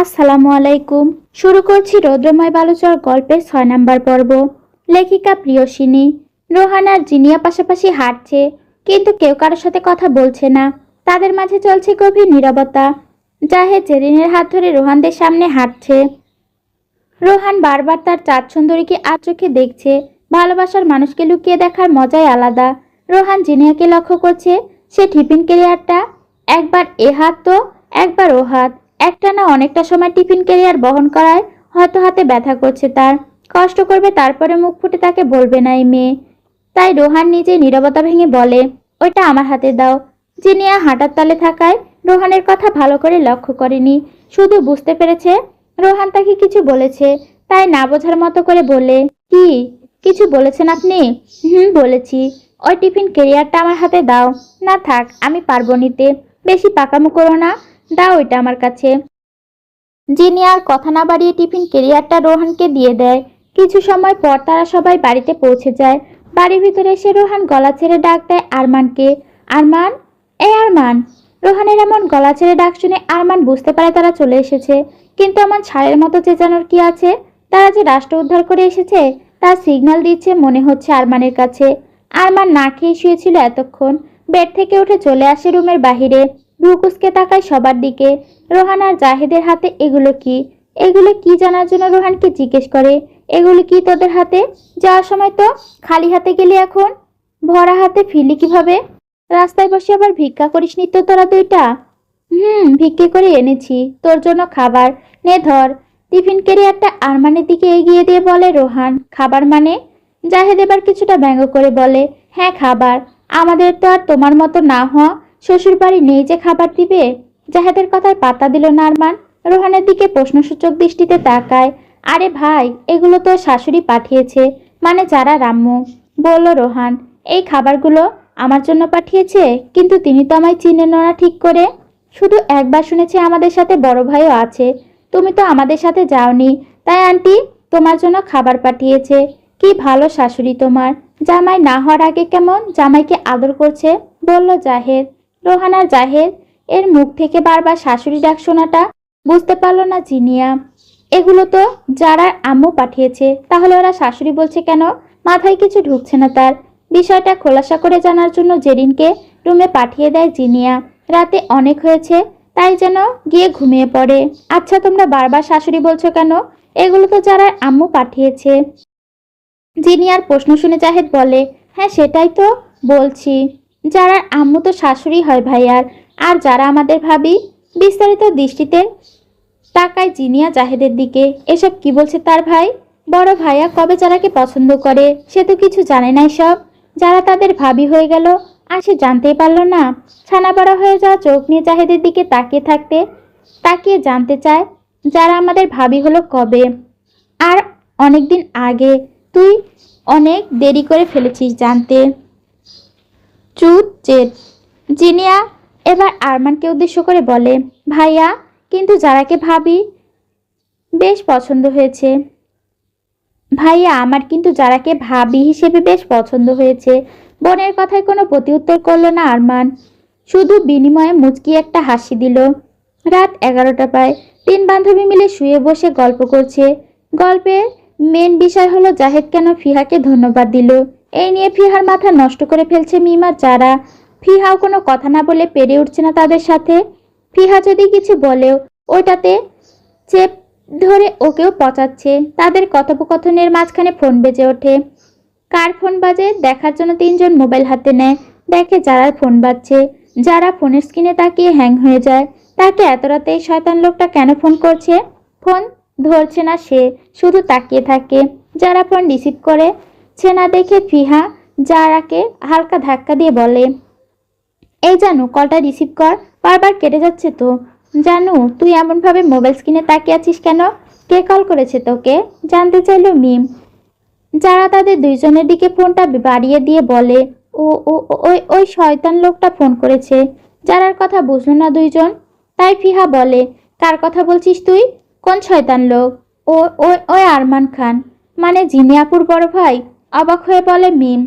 আসসালামু আলাইকুম। শুরু করছি রৌদ্রময় বালুচর গল্পের ৬ নম্বর পর্ব। লেখিকা প্রিয়সিনী। রোহান আর জিনিয়া পাশাপাশি হাঁটছে, কিন্তু কেউ কারোর সাথে কথা বলছে না। তাদের মাঝে চলছে গভীর নীরবতা। জাহেদ জেরিনের হাত ধরে রোহানদের সামনে হাঁটছে। রোহান বারবার তার চাঁদ সুন্দরীকে আর চোখে দেখছে। ভালোবাসার মানুষকে লুকিয়ে দেখার মজাই আলাদা। রোহান জিনিয়াকে লক্ষ্য করছে। সে টিফিন ক্যারিয়ারটা একবার এ হাত তো একবার ও হাত, একটানা অনেকটা সময় টিফিন ক্যারিয়ার বহন করায় হয়তো হাতে ব্যথা করছে তার। কষ্ট করবে, তারপরে মুখ ফুটে তাকে বলবে না এই মেয়ে। তাই রোহান নিজে নীরবতা ভেঙে বলে, ওইটা আমার হাতে দাও। জিনিয়া হাঁটার তালে থাকায় রোহানের কথা ভালো করে লক্ষ্য করেনি, শুধু বুঝতে পেরেছে রোহান তাকে কিছু বলেছে। তাই না বোঝার মতো করে বলে, কি কিছু বলেছেন আপনি? বলেছি। ওই টিফিন ক্যারিয়ারটা আমার হাতে দাও। না থাক, আমি পারবো নিতে। বেশি পাকামো করো না, দাও ওইটা আমার কাছে। জিনিয়া আর কথা না বাড়িয়ে টিফিন ক্যারিয়ারটা রোহানকে দিয়ে দেয়। কিছু সময় পর তারা সবাই বাড়িতে পৌঁছে যায়। বাড়ির ভিতরে এসে রোহান গলা ছেড়ে ডাক দেয় আরমানকে। আরমান, এই আরমান। রোহানের এমন গলা ছেড়ে ডাক শুনে আরমান বুঝতে পারে তারা চলে এসেছে। কিন্তু এমন ছাড়ের মতো চেঁচানোর কি আছে? তারা যে রাষ্ট্র উদ্ধার করে এসেছে তার সিগন্যাল দিচ্ছে মনে হচ্ছে আরমানের কাছে। আরমান না খেয়ে শুয়েছিল এতক্ষণ। বেড থেকে উঠে চলে আসে রুমের বাহিরে। ভ্রুকুসকে তাকায় সবার দিকে। রোহান আর জাহেদের হাতে এগুলো কি? এগুলো কি জানার জন্য রোহানকে জিজ্ঞেস করে, এগুলো কি তোদের হাতে? যাওয়ার সময় তো খালি হাতে গেলি, এখন ভরা হাতে ফিরলি কিভাবে? রাস্তায় বসে আবার ভিক্ষা করিসনি তো তোরা দুইটা? ভিক্ষে করে এনেছি তোর জন্য খাবার। নে ধর। টিফিন ক্যারিয়ারটা আরমানের দিকে এগিয়ে দিয়ে বলে রোহান, খাবার মানে? জাহেদ এবার কিছুটা ব্যঙ্গ করে বলে, হ্যাঁ খাবার। আমাদের তো আর তোমার মতো না হওয়া শ্বশুর বাড়ি নেই যে খাবার দিবে। জাহেদের কথায় পাত্তা দিল না আরমান। রোহানের দিকে প্রশ্নসূচক দৃষ্টিতে তাকায়। আরে ভাই, এগুলো তো শাশুড়ি পাঠিয়েছে, মানে যারা রাম্মু। বলল রোহান, এই খাবারগুলো আমার জন্য পাঠিয়েছে, কিন্তু তিনি তো আমায় চিনেন না ঠিক করে। শুধু একবার শুনেছি আমাদের সাথে বড় ভাইও আছে। তুমি তো আমাদের সাথে যাওনি, তাই আন্টি তোমার জন্য খাবার পাঠিয়েছে। কি ভালো শাশুড়ি তোমার। জামাই না হওয়ার আগে কেমন জামাইকে আদর করছে, বলল জাহেদ। রোহান আর জাহেদ এর মুখ থেকে বারবার শাশুড়ি ডাক শোনাটা বুঝতে পারলো না জিনিয়া। এগুলো তো যারা আম্মু পাঠিয়েছে, তাহলে ওরা শাশুড়ি বলছে কেন? মাথায় কিছু ঢুকছে না তার। বিষয়টা খোলাসা করে জানার জন্য জেরিনকে রুমে পাঠিয়ে দেয় জিনিয়া। রাতে অনেক হয়েছে, তাই যেন গিয়ে ঘুমিয়ে পড়ে। আচ্ছা, তোমরা বারবার শাশুড়ি বলছো কেন? এগুলো তো যারা আম্মু পাঠিয়েছে। জিনিয়ার প্রশ্ন শুনে জাহেদ বলে, হ্যাঁ সেটাই তো বলছি। যারা আম্মু তো শাশুড়ি হয় ভাইয়ার, আর যারা আমাদের ভাবি। বিস্তারিত দৃষ্টিতে তাকায় জিনিয়া জাহেদের দিকে। এসব কি বলছে তার ভাই? বড় ভাইয়া কবে যারাকে পছন্দ করে সে তো কিছু জানে না। সব যারা তাদের ভাবি হয়ে গেল আর সে জানতেই পারলো না। ছানা বড় হয়ে যাওয়া চোখ নিয়ে জাহেদের দিকে তাকিয়ে জানতে চায়, যারা আমাদের ভাবি হলো কবে? আর অনেকদিন আগে। তুই অনেক দেরি করে ফেলেছিস জানতে। চুপ চেট। জিনিয়া এবার আরমানকে উদ্দেশ্য করে বলে, ভাইয়া কিন্তু যারাকে ভাবি বেশ পছন্দ হয়েছে। ভাইয়া আমার কিন্তু যারাকে ভাবি হিসেবে বেশ পছন্দ হয়েছে। বোনের কথায় কোনো প্রতিউত্তর করলো না আরমান, শুধু বিনিময়ে মুচকি একটা হাসি দিল। রাত 11টা প্রায়। 3 বান্ধবী মিলে শুয়ে বসে গল্প করছে। গল্পের মেন বিষয় হলো জাহেদ কেন ফিহাকে ধন্যবাদ দিল। এই নিয়ে ফিহার মাথা নষ্ট করে ফেলছে মিম আর যারা। ফিহাও কোনো কথা না বলে পেরে উঠছে না তাদের সাথে। ফিহা যদি কিছু বলেও ওইটাতে চেপ ধরে ওকেও পচাচ্ছে। তাদের কথোপকথনের মাঝখানে ফোন বেজে ওঠে। কার ফোন বাজে দেখার জন্য 3জন মোবাইল হাতে নেয়। দেখে যারার ফোন বাজছে। যারা ফোনের স্ক্রিনে তাকিয়ে হ্যাং হয়ে যায়। তাকে এত রাতে এই শয়তান লোকটা কেন ফোন করছে? ফোন ধরছে না সে, শুধু তাকিয়ে থাকে। যারা ফোন রিসিভ করেছে না দেখে ফিহা যারাকে হালকা ধাক্কা দিয়ে বলে, এই জানু কলটা রিসিভ কর, বারবার কেটে যাচ্ছে তো। জানু তুই এমনভাবে মোবাইল স্ক্রিনে তাকিয়ে আছিস কেন? কে কল করেছে তোকে? জানতে চাইল মিম। যারা তাদের দুইজনের দিকে ফোনটা বাড়িয়ে দিয়ে বলে, ও ও ও- ওই ওই শয়তান লোকটা ফোন করেছে। যারার কথা বুঝলো না দুইজন। তাই ফিহা বলে, কার কথা বলছিস তুই? কোন শয়তান লোক? ও ওই ওই আরমান খান, মানে জিনিয়াপুর বড় ভাই। অবাক হয়ে বলে মিম।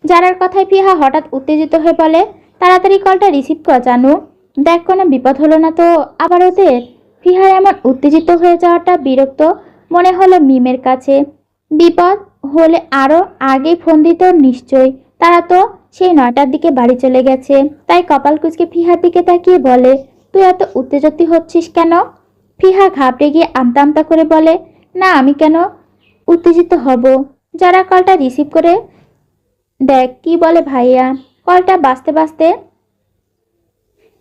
যারার কথায় ফিহা হঠাৎ উত্তেজিত হয়ে বলে, তাড়াতাড়ি কলটা রিসিভ কর জানু। দেখ কোনো বিপদ হলো না তো আবার ওদের। ফিহার এমন উত্তেজিত হয়ে যাওয়াটা বিরক্ত মনে হলো মিমের কাছে। বিপদ হলে আরো আগেই ফোন দিত নিশ্চয়ই। তারা তো সেই 9টার দিকে বাড়ি চলে গেছে। তাই কপাল কুঁচকে ফিহার দিকে তাকিয়ে বলে, তুই এত উত্তেজিত হচ্ছিস কেন? ফিহা ঘাবড়ে গিয়ে আমতা আমতা করে বলে, না আমি কেন উত্তেজিত হব? যারা কলটা রিসিভ করে দেখ কি বলে ভাইয়া। কলটা বাজতে বাজতে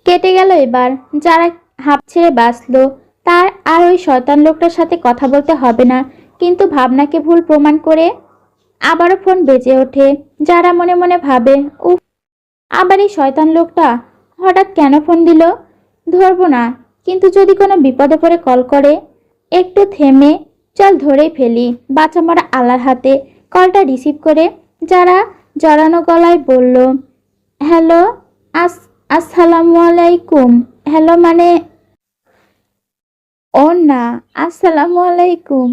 কেটে গেল। এবার যারা হাঁপ ছেড়ে বাঁচলো। তার আর ওই শয়তান লোকটার সাথে কথা বলতে হবে না। কিন্তু ভাবনাকে ভুল প্রমাণ করে আবারও ফোন বেজে ওঠে। যারা মনে মনে ভাবে, উফ, আবার এই শয়তান লোকটা হঠাৎ কেন ফোন দিল? ধরবো না, কিন্তু যদি কোনো বিপদে পড়ে কল করে। একটু থেমে চল ধরেই ফেলি, বাঁচা মরা আল্লাহর হাতে। কলটা রিসিভ করে যারা জড়ানো গলায় বলল, হ্যালো, আসসালামু আলাইকুম। হ্যালো মানে ও না, আসসালামু আলাইকুম।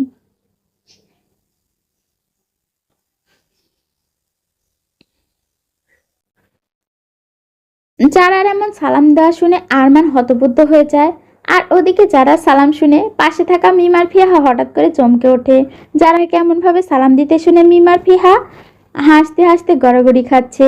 যারার এমন সালাম দেওয়া শুনে আরমান হতবুদ্ধ হয়ে যায়। আর ওদিকে যারা সালাম শুনে পাশে থাকা মিমার ফিহা হঠাৎ করে চমকে ওঠে। যারা কেমন ভাবে সালাম দিতে শুনে মিমার ফিহা হাসতে হাসতে গড়াগড়ি খাচ্ছে।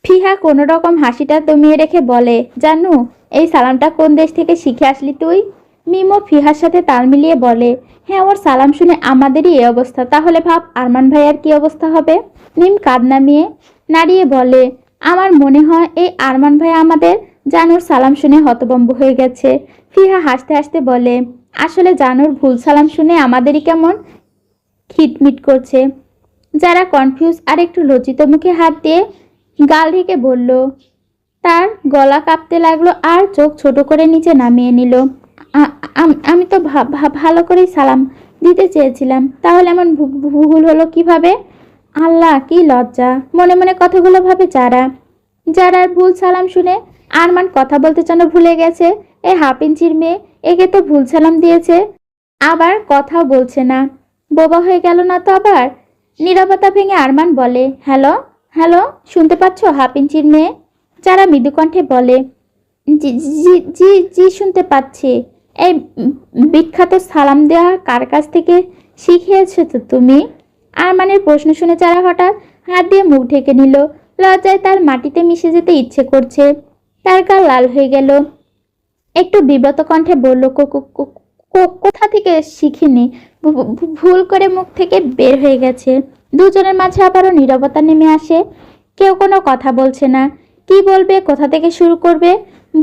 ফিহা কোনো রকম হাসিটা দমিয়ে রেখে বলে, জানু, এই সালামটা কোন দেশ থেকে শিখে আসলি তুই? মিমও ফিহার সাথে তাল মিলিয়ে বলে, হ্যাঁ, ওর সালাম শুনে আমাদেরই এই অবস্থা, তাহলে ভাব আরমান ভাইয়ার কি অবস্থা হবে। মিম কাঁধ নামিয়ে নাড়িয়ে বলে, আমার মনে হয় এই আরমান ভাই আমাদের জানুর সালাম শুনে হতভম্ব হয়ে গেছে। ফিহা হাসতে হাসতে বলে, আসলে জানুর ভুল সালাম শুনে আমাদেরই কেমন খিটমিট করছে। যারা কনফিউজ আর একটু লজ্জিত মুখে হাত দিয়ে গাল ঢেকে বলল। তার গলা কাঁপতে লাগলো আর চোখ ছোট করে নিচে নামিয়ে নিল। আমি তো ভালো করেই সালাম দিতে চেয়েছিলাম, তাহলে এমন ভুল হলো কিভাবে? আল্লাহ, কি লজ্জা। মনে মনে কথাগুলো ভাবে যারা। যারার ভুল সালাম শুনে আরমান কথা বলতে যেন ভুলে গেছে। এ হাফ ইঞ্চির মেয়ে, একে তো ভুল সালাম দিয়েছে, আবার কথাও বলছে না। বোবা হয়ে গেল না তো আবার? নীরবতা ভেঙে আরমান বলে, হ্যালো, হ্যালো, শুনতে পাচ্ছ হাফ ইঞ্চির মেয়ে? যারা মৃদু কণ্ঠে বলে, জি জি জি জি শুনতে পাচ্ছি। এই বিখ্যাত সালাম দেওয়া কার কাছ থেকে শিখিয়েছো তো তুমি? আরমানের প্রশ্ন শুনে যারা হঠাৎ হাত দিয়ে মুখ ঢেকে নিল। লজ্জায় তার মাটিতে মিশে যেতে ইচ্ছে করছে। তার গা লাল হয়ে গেল। একটু বিব্রত কণ্ঠে বলল, কোথা থেকে শিখিনি, ভুল করে মুখ থেকে বের হয়ে গেছে। দুজনের মাঝে আবারও নীরবতা নেমে আসে। কেউ কোনো কথা বলছে না। কি বলবে, কোথা থেকে শুরু করবে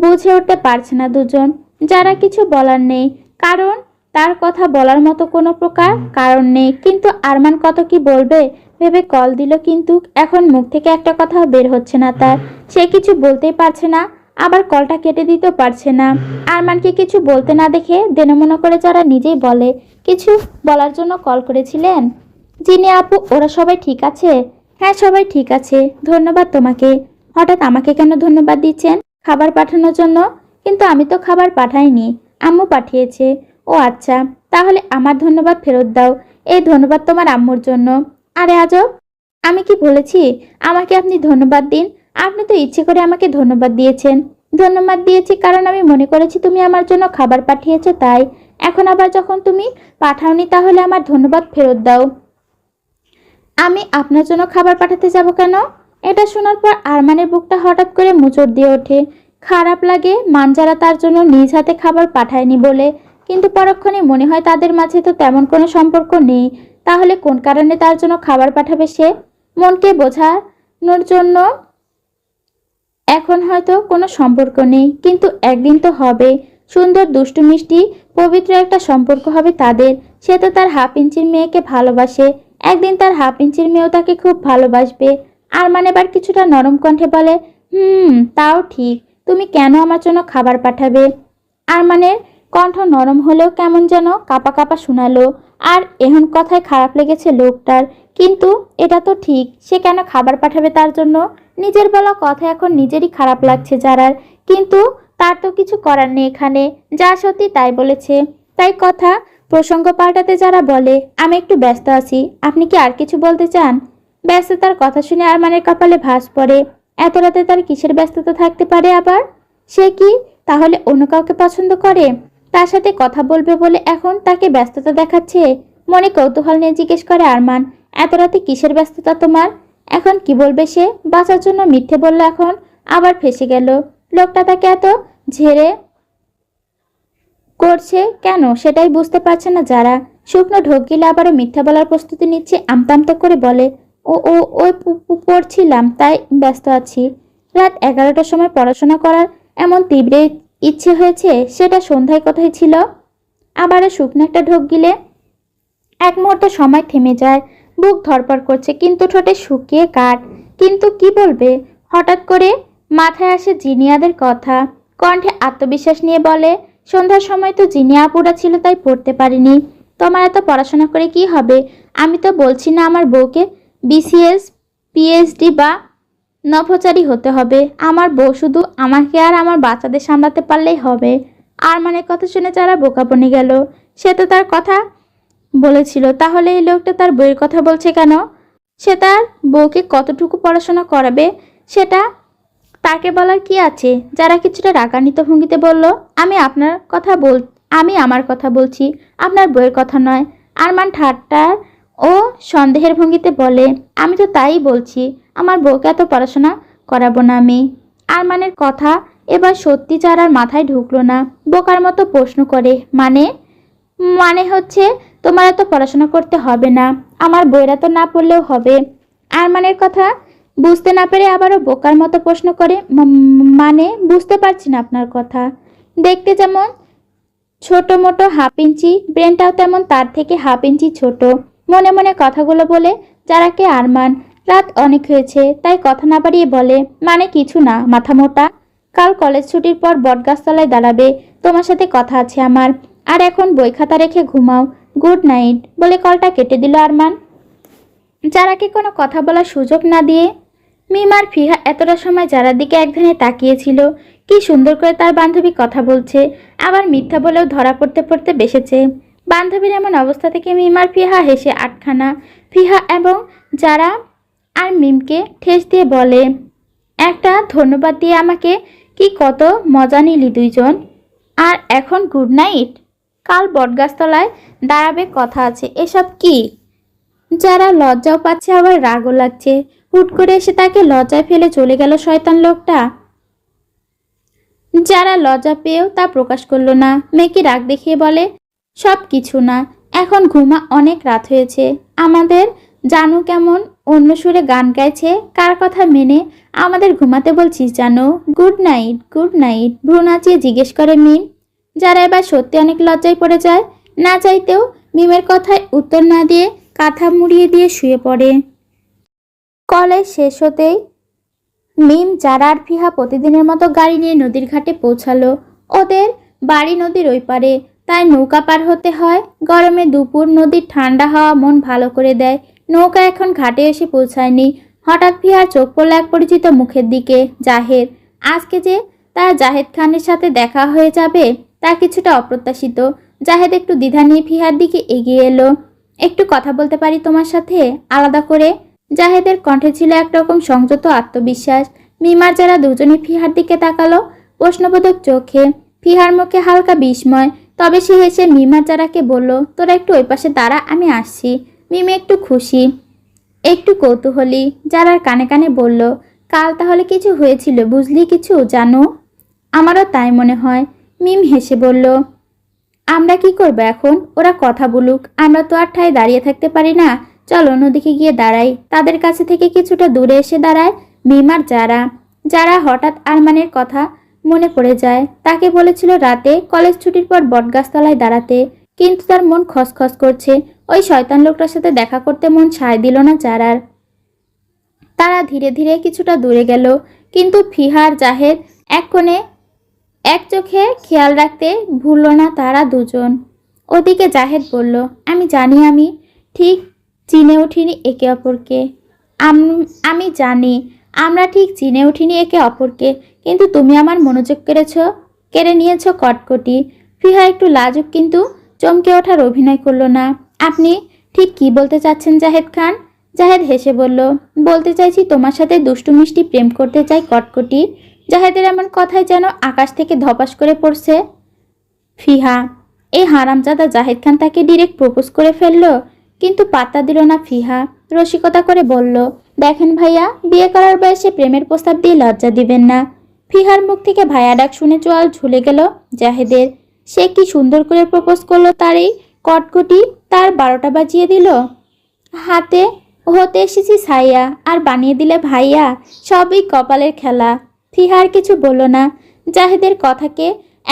বুঝে উঠতে পারছে না দুজন। যারা কিছু বলার নেই, কারণ তার কথা বলার মতো কোনো প্রকার কারণ নেই। কিন্তু আরমান কত কি বলবে ভেবে কল দিল, কিন্তু এখন মুখ থেকে একটা কথাও বের হচ্ছে না তার। সে কিছু বলতেই পারছে না, আবার কলটা কেটে দিতেও পারছে না। আরমানকে কিছু বলতে না দেখে দেনমনে করে যারা নিজেই বলে, কিছু বলার জন্য কল করেছিলেন? জিনি আপু, ওরা সবাই ঠিক আছে? হ্যাঁ, সবাই ঠিক আছে, ধন্যবাদ তোমাকে। হঠাৎ আমাকে কেন ধন্যবাদ দিচ্ছেন? খাবার পাঠানোর জন্য? কিন্তু আমি তো খাবার পাঠাইনি, আম্মু পাঠিয়েছে। ও আচ্ছা, তাহলে আমার ধন্যবাদ ফেরত দাও। এই ধন্যবাদ তোমার আম্মুর জন্য। আরে আজব, আমি কি বলেছি আমাকে আপনি ধন্যবাদ দিন? আপনি তো ইচ্ছে করে আমাকে ধন্যবাদ দিয়েছেন। ধন্যবাদ দিয়েছি কারণ আমি মনে করেছি তুমি আমার জন্য খাবার পাঠিয়েছো, তাই। এখন আবার যখন তুমি পাঠাওনি, তাহলে আমার ধন্যবাদ ফেরত দাও। আমি আপনার জন্য খাবার পাঠাতে যাব কেন? এটা শোনার পর আরমানের বুকটা হঠাৎ করে মোচড় দিয়ে ওঠে। খারাপ লাগে মানজারা তার জন্য নিজ হাতে খাবার পাঠায়নি বলে, কিন্তু পরক্ষণে মনে হয় তাদের মাঝে তো তেমন কোনো সম্পর্ক নেই। তাহলে কোন কারণে তার জন্য খাবার পাঠাবে সে? মনকে বোঝানোর জন্য। এখন হয়তো কোনো সম্পর্ক নেই, কিন্তু একদিন তো হবে। সুন্দর, দুষ্টু, মিষ্টি, পবিত্র একটা সম্পর্ক হবে তাদের। সে তো তার হাফ ইঞ্চির মেয়েকে ভালোবাসে। একদিন তার হাফ ইঞ্চির মেয়েও তাকে খুব ভালোবাসবে। আরমান এবার কিছুটা নরম কণ্ঠে বলে, তাও ঠিক। তুমি কেন আমার জন্য খাবার পাঠাবে? আরমানের কণ্ঠ নরম হলেও কেমন যেন কাঁপা কাঁপা শোনালো। আর এমন কথায় খারাপ লেগেছে লোকটার। কিন্তু এটা তো ঠিক, সে কেন খাবার পাঠাবে তার জন্য? নিজের বলা কথা এখন নিজেরই খারাপ লাগছে যারার। কিন্তু তার তো কিছু করার নেই এখানে। যা সত্যি তাই বলেছে, তাই কথা প্রসঙ্গ পাল্টাতে যারা বলে, আমি একটু ব্যস্ত আছি, আপনি কি আর কিছু বলতে চান? ব্যস্ততার কথা শুনে আরমানের কপালে ভাঁজ পড়ে। এত রাতে তার কিসের ব্যস্ততা থাকতে পারে আবার? সে কি তাহলে অন্য কাউকে পছন্দ করে? তার সাথে কথা বলবে বলে এখন তাকে ব্যস্ততা দেখাচ্ছে। মনে কৌতূহল নিয়ে জিজ্ঞেস করে আরমান, এত রাতে কিসের ব্যস্ততা তোমার? এখন কি বলবে সে? বাঁচার জন্য মিথ্যে বলল, এখন আবার ফেঁসে গেল। লোকটা তাকে এত ঝেড়ে করছে কেন সেটাই বুঝতে পারছে না যারা। শুকনো ঢোক গিলে আবারও মিথ্যা বলার প্রস্তুতি নিচ্ছে। আমতা আমতা করে বলে, ও ও ওই পড়ছিলাম, তাই ব্যস্ত আছি। রাত 11টার সময় পড়াশোনা করার এমন তীব্র ইচ্ছে হয়েছে, সেটা সন্ধ্যায় কোথায় ছিল? আবারও শুকনো একটা ঢোক গিলে এক মুহূর্তে সময় থেমে যায়। বুক ধড়ফড় করছে, কিন্তু ঠোঁটে শুকিয়ে কাঠ। কিন্তু কি বলবে? হঠাৎ করে মাথায় আসে জিনিয়াদের কথা। কণ্ঠে আত্মবিশ্বাস নিয়ে বলে, সন্ধ্যার সময় তো জিনিয়া আপুরা ছিল, তাই পড়তে পারিনি। তোমার এত পড়াশোনা করে কি হবে? আমি তো বলছি না আমার বউকে বিসিএস পিএইচডি বা নভোচারী হতে হবে। আমার বউ শুধু আমাকে আর আমার বাচ্চাদের সামলাতে পারলেই হবে। আর মানে কথা শুনে যারা বোকা বনে গেল। সে তো তার কথা বলেছিল, তাহলে এই লোকটা তার বইয়ের কথা বলছে কেন? সে তার বউকে কতটুকু পড়াশোনা করাবে সেটা তাকে বলার কি আছে? যারা কিছুটা রাগান্বিত ভঙ্গিতে বলল, আমি আমার কথা বলছি, আপনার বইয়ের কথা নয়। আরমান ঠাট্টার ও সন্দেহের ভঙ্গিতে বলে, আমি তো তাই বলছি, আমার বউকে এত পড়াশোনা করাবো না আমি। আরমানের কথা এবার সত্যি যারার মাথায় ঢুকলো না। বোকার মতো প্রশ্ন করে, মানে? মানে হচ্ছে তোমার এত পড়াশোনা করতে হবে না, আমার বইরা তো না পড়লেও হবে। আরমানের কথা বুঝতে না পেরে আবারও বোকার মতো প্রশ্ন করে, মানে বুঝতে পারছি না আপনার কথা। দেখতে যেমন ছোট মোটো হাফ ইঞ্চি, ব্রেনটাও তেমন তার থেকে হাফ ইঞ্চি ছোট। মনে মনে কথাগুলো বলে যারাকে আরমান। রাত অনেক হয়েছে, তাই কথা না বাড়িয়ে বলে, মানে কিছু না, মাথা মোটা। কাল কলেজ ছুটির পর বটগাছতলায় দাঁড়াবে, তোমার সাথে কথা আছে আমার। আর এখন বই খাতা রেখে ঘুমাও। গুড নাইট বলে কলটা কেটে দিল আরমান, যারাকে কোনো কথা বলার সুযোগ না দিয়ে। মিম আর ফিহা এতটা সময় যারার দিকে একধানে তাকিয়েছিল। কি সুন্দর করে তার বান্ধবী কথা বলছে, আবার মিথ্যা বলেও ধরা পড়তে পড়তে বেসেছে। বান্ধবীর এমন অবস্থা থেকে মিম আর ফিহা হেসে আটখানা। ফিহা এবং যারা আর মিমকে ঠেস দিয়ে বলে, একটা ধন্যবাদ দিয়ে আমাকে, কি কত মজা নিলি দুইজন। আর এখন গুড নাইট, কাল বটগাছতলায় দাঁড়াবে, কথা আছে। এসব কি? যারা লজ্জাও পাচ্ছে আবার রাগও লাগছে। হুট করে এসে তাকে লজ্জায় ফেলে চলে গেল শয়তান লোকটা। যারা লজ্জা পেয়েও তা প্রকাশ করলো না। মেয়েকে রাগ দেখিয়ে বলে, সব কিছু না, এখন ঘুমা, অনেক রাত হয়েছে। আমাদের জানু কেমন অন্য সুরে গান গাইছে, কার কথা মেনে আমাদের ঘুমাতে বলছিস জানো? গুড নাইট, গুড নাইট ভ্রু নাচিয়ে জিজ্ঞেস করে মিম। যারা এবার সত্যি অনেক লজ্জায় পড়ে যায়। না চাইতেও মিমের কথায় উত্তর না দিয়ে কাঁথা মুড়িয়ে দিয়ে শুয়ে পড়ে। কলেজ শেষ হতেই মিম, যারা আর ফিহা প্রতিদিনের মতো গাড়ি নিয়ে নদীর ঘাটে পৌঁছালো। ওদের বাড়ি নদীর ওই পারে, তাই নৌকা পার হতে হয়। গরমে দুপুর, নদীর ঠান্ডা হাওয়া মন ভালো করে দেয়। নৌকা এখন ঘাটে এসে পৌঁছায়নি। হঠাৎ ফিহার চোখ পড়ল এক পরিচিত মুখের দিকে, জাহেদ। আজকে যে তার জাহেদ খানের সাথে দেখা হয়ে যাবে, তা কিছুটা অপ্রত্যাশিত। জাহেদ একটু দ্বিধা নিয়ে ফিহার দিকে এগিয়ে এলো। একটু কথা বলতে পারি তোমার সাথে, আলাদা করে? জাহেদের কণ্ঠে ছিল একরকম সংযত আত্মবিশ্বাস। মিমার যারা দুজনে ফিহার দিকে তাকালো প্রশ্নবোধক চোখে। ফিহার মুখে হালকা বিস্ময়, তবে সে হেসে মিমার যারাকে বলল, তোরা একটু ওই পাশে দাঁড়া, আমি আসছি। মিমি একটু খুশি, একটু কৌতূহলী। যারার কানে কানে বলল, কাল তাহলে কিছু হয়েছিল, বুঝলি কিছু জানো? আমারও তাই মনে হয়। মিম হেসে বলল, আমরা কি করবো এখন? ওরা কথা বলুক, আমরা তো আর ঠায় দাঁড়িয়ে থাকতে পারি না। চলো নদীকে গিয়ে দাঁড়াই। তাদের কাছে থেকে কিছুটা দূরে এসে দাঁড়ায় মিম আর যারা। যারা হঠাৎ আরমানের কথা মনে পড়ে যায়। তাকে বলেছিল রাতে কলেজ ছুটির পর বটগাছতলায় দাঁড়াতে, কিন্তু তার মন খসখস করছে। ওই শয়তান লোকটার সাথে দেখা করতে মন সায় দিল না যারার। তারা ধীরে ধীরে কিছুটা দূরে গেল, কিন্তু ফিহার জাহেদ এক কোণে এক চোখে খেয়াল রাখতে ভুলল না তারা দুজন। ওদিকে জাহেদ বলল, আমি জানি আমি ঠিক চিনে উঠিনি একে অপরকে। আমি জানি আমরা ঠিক চিনে উঠিনি একে অপরকে, কিন্তু তুমি আমার মনোযোগ কেড়ে নিয়েছ কটকটি। ফিহা একটু লাজুক কিন্তু চমকে ওঠার অভিনয় করলো না। আপনি ঠিক কি বলতে চাচ্ছেন জাহেদ খান? জাহেদ হেসে বলল, বলতে চাইছি তোমার সাথে দুষ্টু মিষ্টি প্রেম করতে চাই কটকটি। জাহেদের এমন কথায় যেন আকাশ থেকে ধপাস করে পড়ছে। ফিহা, এই হারামজাদা জাহিদ খান তাকে ডিরেক্ট প্রপোজ করে ফেললো, কিন্তু পাত্তা দিল না ফিহা। রসিকতা করে বলল, দেখেন ভাইয়া, বিয়ে করার বয়সে প্রেমের প্রস্তাব দিয়ে লজ্জা দিবেন না। ফিহার মুখ থেকে ভাইয়া ডাক শুনে চোয়াল ঝুলে গেল জাহেদের। সে কি সুন্দর করে প্রপোজ করলো, তার এই কটকটি তার 12টা বাজিয়ে দিল। হাতে হতে এসেছি ছাইয়া, আর বানিয়ে দিলে ভাইয়া, সবই কপালের খেলা। ফিহা আর কিছু বলল না। জাহেদের কথাকে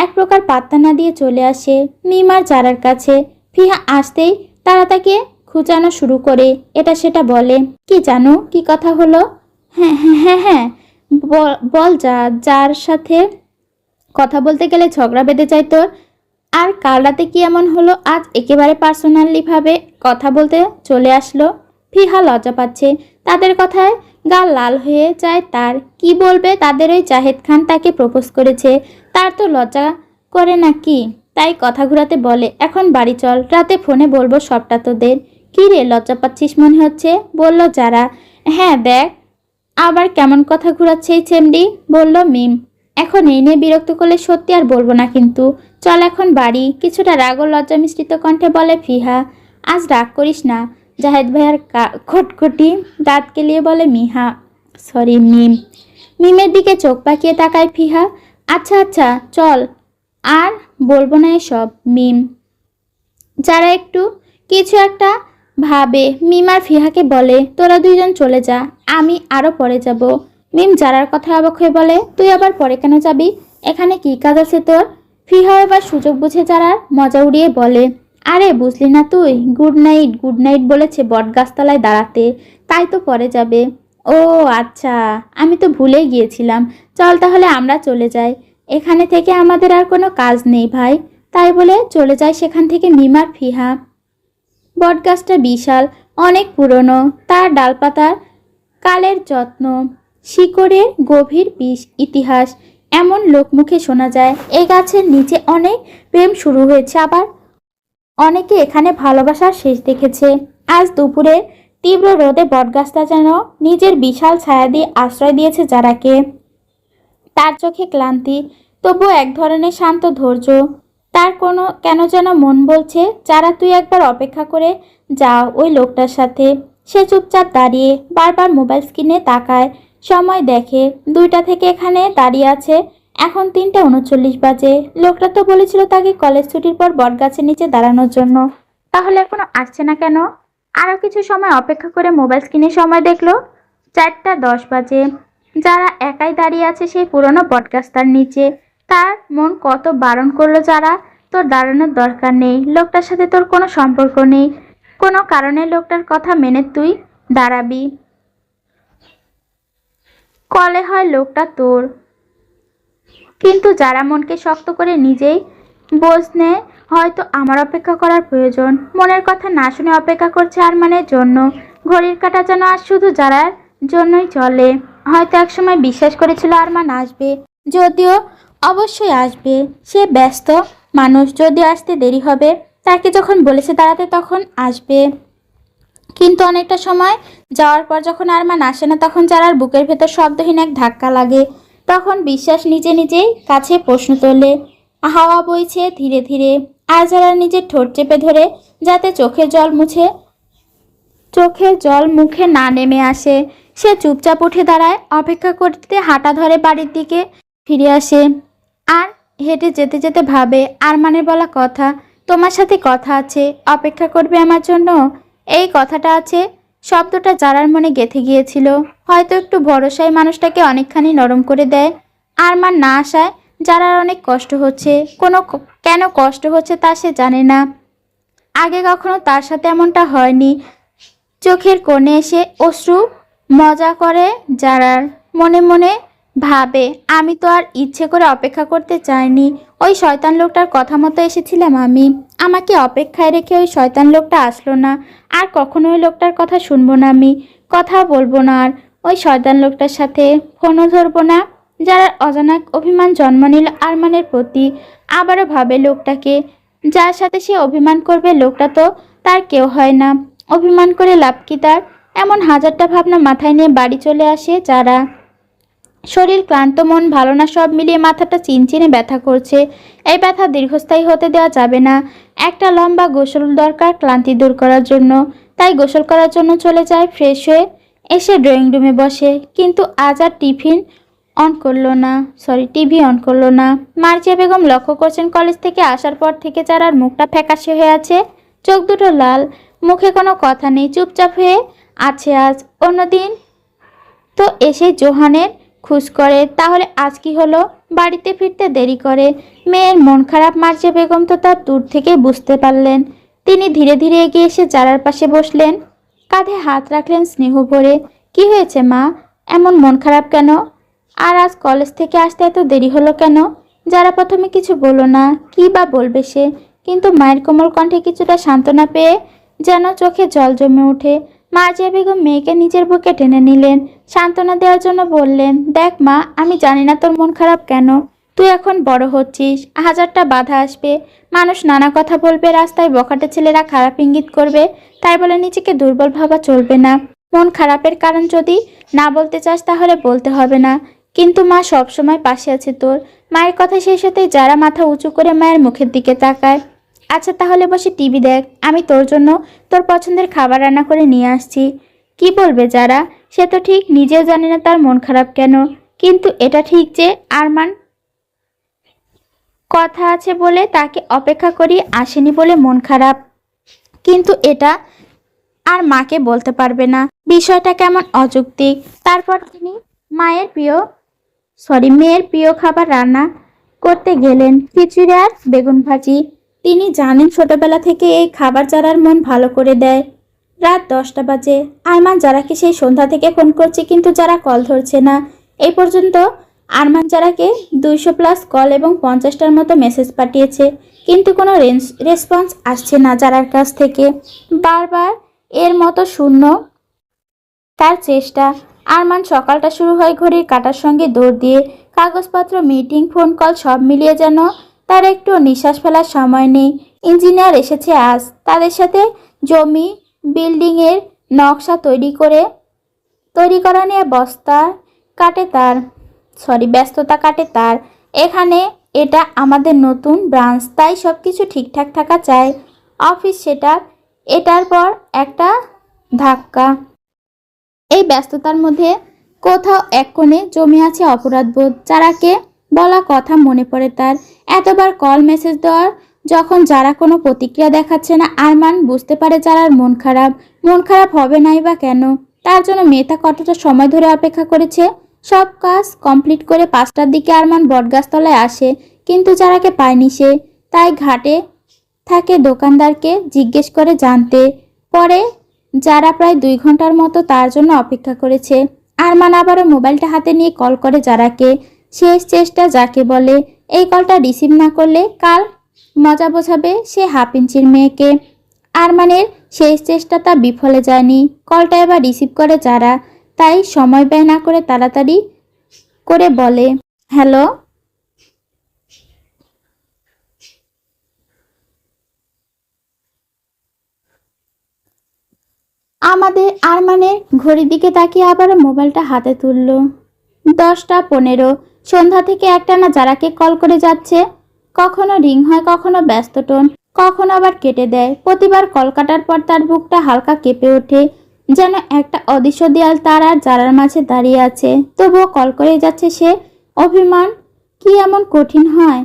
এক প্রকার পাত্তা না দিয়ে চলে আসে মিম আর জারার কাছে। ফিহা আসতেই তারা তাকে খুঁচানো শুরু করে, এটা সেটা বলে। কি জানো কি কথা হলো? হ্যাঁ হ্যাঁ হ্যাঁ হ্যাঁ, বল যা, যার সাথে কথা বলতে গেলে ঝগড়া বেঁধে যায় তোর। আর কাল রাতে কি এমন হলো আজ একেবারে পার্সোনালি ভাবে কথা বলতে চলে আসলো? ফিহা লজ্জা পাচ্ছে, তাদের কথায় গাল লাল হয়ে যায় তার। কি বলবে? তাদের ওই জাহেদ খান তাকে প্রপোজ করেছে, তার তো লজ্জা করে নাকি? তাই কথা ঘুরাতে বলে, এখন বাড়ি চল, রাতে ফোনে বলবো সবটা তোদের। কি রে, লজ্জা পাচ্ছিস মনে হচ্ছে, বলল যারা। হ্যাঁ দেখ আবার কেমন কথা ঘুরাচ্ছে এই চেমডি, বলল মিম। এখন এই নিয়ে বিরক্ত করলে সত্যি আর বলবো না কিন্তু, চল এখন বাড়ি, কিছুটা রাগ ও লজ্জা মিশ্রিত কণ্ঠে বলে ফিহা। আজ রাগ করিস না, জাহেদ ভাইয়ার খটখটি দাঁত কেলিয়ে বলে মিম। মিমের দিকে চোখ পাকিয়ে তাকায় ফিহা। আচ্ছা আচ্ছা চল, আর বলবো না এসব। মিম যারা একটু কিছু একটা ভাবে মিম আর ফিহাকে বলে, তোরা দুইজন চলে যা, আমি আরো পরে যাব। মিম যারার কথা অবাক হয়ে বলে, তুই আবার পরে কেন যাবি? এখানে কি কাজ আছে তোর? ফিহা এবার সুযোগ বুঝে যারার মজা উড়িয়ে বলে, আরে বুঝলি না তুই, গুড নাইট বলেছে বট গাছতলায় দাঁড়াতে, তাই তো পরে যাবে। ও আচ্ছা, আমি তো ভুলেই গিয়েছিলাম। চল তাহলে আমরা চলে যাই, এখানে থেকে আমাদের আর কোনো কাজ নেই ভাই। তাই বলে চলে যায় সেখান থেকে মিম আর ফিহা। বটগাছটা বিশাল, অনেক পুরনো, তার ডালপাতার কালের যত্ন, শিকড়ের গভীর ইতিহাস এমন লোকমুখে শোনা যায়। এই গাছের নিচে অনেক প্রেম শুরু হয়েছে, আবার অনেকে এখানে ভালোবাসার শেষ দেখেছে। আজ দুপুরে তীব্র রোদে বটগাছটা যেন নিজের বিশাল ছায়া দিয়ে আশ্রয় দিয়েছে যারাকে। তার চোখে ক্লান্তি, তবু এক ধরনের শান্ত ধৈর্য। তার কেন যেন মন বলছে, যারা তুই একবার অপেক্ষা করে যা ওই লোকটার সাথে। সে চুপচাপ দাঁড়িয়ে বারবার মোবাইল স্ক্রিনে তাকায়, সময় দেখে 2টা থেকে এখানে দাঁড়িয়ে আছে, এখন 3:39 বাজে। লোকটা তো বলেছিল তাকে কলেজ ছুটির পর বটগাছের নিচে দাঁড়ানোর জন্য, তাহলে এখনো আসছে না কেন? আরও কিছু সময় অপেক্ষা করে মোবাইল স্ক্রিনে সময় দেখলো 4:10 বাজে। যারা একাই দাঁড়িয়ে আছে সেই পুরনো বটগাছটার নিচে। তার মন কত বারণ করলো, যারা তোর দাঁড়ানোর দরকার নেই, লোকটার সাথে তোর কোনো সম্পর্ক নেই, কোনো কারণে লোকটার কথা মেনে তুই দাঁড়াবি, কলে হয় লোকটা তোর। কিন্তু যারা মনকে শক্ত করে নিজেই বোঝ নেয়, হয়তো আমার অপেক্ষা করার প্রয়োজন। মনের কথা না শুনে অপেক্ষা করছে আরমানের জন্য। ঘড়ির কাঁটা যেন আজ শুধু যারার জন্যই চলে। হয়তো একসময় বিশ্বাস করেছিল আরমান আসবে, যদিও অবশ্যই আসবে। সে ব্যস্ত মানুষ, যদিও আসতে দেরি হবে, তাকে যখন বলেছে দাঁড়াতে তখন আসবে। কিন্তু অনেকটা সময় যাওয়ার পর যখন আরমান আসে না, তখন যারার বুকের ভেতর শব্দহীন এক ধাক্কা লাগে। তখন বিশ্বাস নিজে নিজেই কাছে প্রশ্ন তোলে। হাওয়া বইছে ধীরে ধীরে, আর যারা নিজের ঠোঁট চেপে ধরে যাতে চোখের জল মুখে না নেমে আসে। সে চুপচাপ উঠে দাঁড়ায়, অপেক্ষা করতে হাঁটা ধরে বাড়ির দিকে ফিরে আসে। আর হেঁটে যেতে যেতে ভাবে, আরমানের বলা কথা, তোমার সাথে কথা আছে, অপেক্ষা করবে আমার জন্য। এই কথাটা আছে, শব্দটা যারার মনে গেঁথে গিয়েছিল। হয়তো একটু ভরসায় মানুষটাকে অনেকখানি নরম করে দেয়। আরমান না আসায় যারার অনেক কষ্ট হচ্ছে, কেন কষ্ট হচ্ছে তা সে জানে না। আগে কখনো তার সাথে এমনটা হয়নি। চোখের কোণে এসে অশ্রু মজা করে যারার। মনে মনে ভাবে, আমি তো আর ইচ্ছে করে অপেক্ষা করতে চাইনি, ওই শয়তান লোকটার কথা মতো এসেছিলাম আমি। আমাকে অপেক্ষায় রেখে ওই শয়তান লোকটা আসলো না, আর কখনো ওই লোকটার কথা শুনবো না আমি, কথা বলবো না আর ওই শয়তান লোকটার সাথে, ফোনও ধরবো না। যারা অজানা অভিমান জন্ম নিল আরমানের প্রতি। আবারও ভাবে লোকটাকে, যার সাথে সে অভিমান করবে লোকটা তো তার কেউ হয় না, অভিমান করে লাভ কি তার? এমন হাজারটা ভাবনা মাথায় নিয়ে বাড়ি চলে আসে যারা। শরীর ক্লান্ত, মন ভালো না, সব মিলিয়ে মাথাটা চিনচিনে ব্যথা করছে। এই ব্যথা দীর্ঘস্থায়ী হতে দেওয়া যাবে না। একটা লম্বা গোসল দরকার ক্লান্তি দূর করার জন্য। তাই গোসল করার জন্য চলে যায়, ফ্রেশ হয়ে এসে ড্রয়িং রুমে বসে। কিন্তু আজ আর টিভি অন করলো না। মার্জিয়া বেগম লক্ষ্য করছেন কলেজ থেকে আসার পর থেকে যারার মুখটা ফ্যাকাশে হয়ে আছে, চোখ দুটো লাল, মুখে কোনো কথা নেই, চুপচাপ হয়ে আছে আজ। অন্যদিন তো এসে জোহানের খোঁজ করে, তাহলে আজ কি হলো? বাড়িতে ফিরতে দেরি করে। মেয়ের মন খারাপ মার্জিয়া বেগম তো তার দূর থেকে বুঝতে পারলেন। তিনি ধীরে ধীরে এগিয়ে এসে জারার পাশে বসলেন, কাঁধে হাত রাখলেন স্নেহ ভরে। কি হয়েছে মা, এমন মন খারাপ কেন? আর আজ কলেজ থেকে আসতে এত দেরি হলো কেন? যারা প্রথমে কিছু বলল না, কি বা বলবে সে, কিন্তু মায়ের কোমল কণ্ঠে কিছুটা সান্ত্বনা পেয়ে যেন চোখে জল জমে ওঠে। মার্জিয়া বেগম মেয়েকে নিজের বুকে টেনে নিলেন, সান্ত্বনা দেওয়ার জন্য বললেন, দেখ মা, আমি জানি না তোর মন খারাপ কেন। তুই এখন বড় হচ্ছিস, হাজারটা বাধা আসবে, মানুষ নানা কথা বলবে, রাস্তায় বখাটে ছেলেরা খারাপ ইঙ্গিত করবে, তাই বলে নিজেকে দুর্বল ভাবা চলবে না। মন খারাপের কারণ যদি না বলতে চাস তাহলে বলতে হবে না, কিন্তু মা সব সময় পাশে আছে তোর। মায়ের কথা শেষ হতেই যারা মাথা উঁচু করে মায়ের মুখের দিকে তাকায়। আচ্ছা তাহলে বসে টিভি দেখ, আমি তোর জন্য তোর পছন্দের খাবার রান্না করে নিয়ে আসছি। কি বলবে যারা? সে তো ঠিক নিজেও জানে না তার মন খারাপ কেন, কিন্তু এটা ঠিক যে আরমান কথা আছে বলে তাকে অপেক্ষা করি আসেনি বলে মন খারাপ, কিন্তু এটা আর মাকে বলতে পারবে না। বিষয়টা কেমন অযৌক্তিক। তারপর তিনি মেয়ের প্রিয় খাবার রান্না করতে গেলেন, খিচুড়ি আর বেগুন ভাজি। তিনি জানেন ছোটবেলা থেকে এই খাবার যারার মন ভালো করে দেয়। রাত 10টা বাজে। আরমান যারাকে সেই সন্ধ্যা থেকে ফোন করছে, কিন্তু যারা কল ধরছে না। এই পর্যন্ত আরমান যারাকে 200+ কল এবং 50টার মতো মেসেজ পাঠিয়েছে, কিন্তু কোনো রেসপন্স আসছে না যারার কাছ থেকে। বারবার এর মতো শূন্য তার চেষ্টা। আরমান সকালটা শুরু হয় ঘড়ির কাঁটার সঙ্গে দৌড় দিয়ে। কাগজপত্র, মিটিং, ফোন কল সব মিলিয়ে যেন তার একটু নিঃশ্বাস ফেলার সময় নেই। ইঞ্জিনিয়ার এসেছে আজ, তাদের সাথে জমি বিল্ডিংয়ের নকশা তৈরি করা নিয়ে ব্যস্ততা কাটে তার। এখানে এটা আমাদের নতুন ব্রাঞ্চ, তাই সব কিছু ঠিকঠাক থাকা চাই। অফিস সেটআপ, এটার পর একটা ধাক্কা। এই ব্যস্ততার মধ্যে কোথাও এক কোণে জমে আছে অপরাধবোধ। যারাকে বলা কথা মনে পড়ে তার, এতবার কল মেসেজ দেওয়ার, যখন যারা কোনো প্রতিক্রিয়া দেখাচ্ছে না, আরমান বুঝতে পারে যারার মন খারাপ হবে নাই বা কেন। তার জন্য মেয়েটা কতটা সময় ধরে অপেক্ষা করেছে। সব কাজ কমপ্লিট করে 5টার দিকে আরমান বটগাছতলায় আসে, কিন্তু যারাকে পায়নি সে। তাই ঘাটে থাকে দোকানদারকে জিজ্ঞেস করে জানতে পরে যারা প্রায় 2 ঘন্টার মতো তার জন্য অপেক্ষা করেছে। আরমান আবারও মোবাইলটা হাতে নিয়ে কল করে যারাকে, শেষ চেষ্টা যাকে বলে। এই কলটা রিসিভ না করলে কাল মজা বোঝাবে সে 1/2 ইঞ্চির মেয়েকে। আরমানের শেষ চেষ্টাটা বিফলে যায়নি। কলটা এবার রিসিভ করে যারা, তাই সময় ব্যয় না করে তাড়াতাড়ি করে বলে, হ্যালো। আমাদের আরমানের ঘড়ির দিকে তাকিয়ে আবারও মোবাইলটা হাতে তুলল। 10টা 15। সন্ধ্যা থেকে একটানা যারাকে কল করে যাচ্ছে। কখনো রিং হয়, কখনো ব্যস্ত টোন, কখনো আবার কেটে দেয়। প্রতিবার কল কাটার পর তার বুকটা হালকা কেঁপে ওঠে, যেন একটা অদৃশ্য দেয়াল তার আর যারার মাঝে দাঁড়িয়ে আছে। তবুও কল করে যাচ্ছে সে। অভিমান কি এমন কঠিন হয়?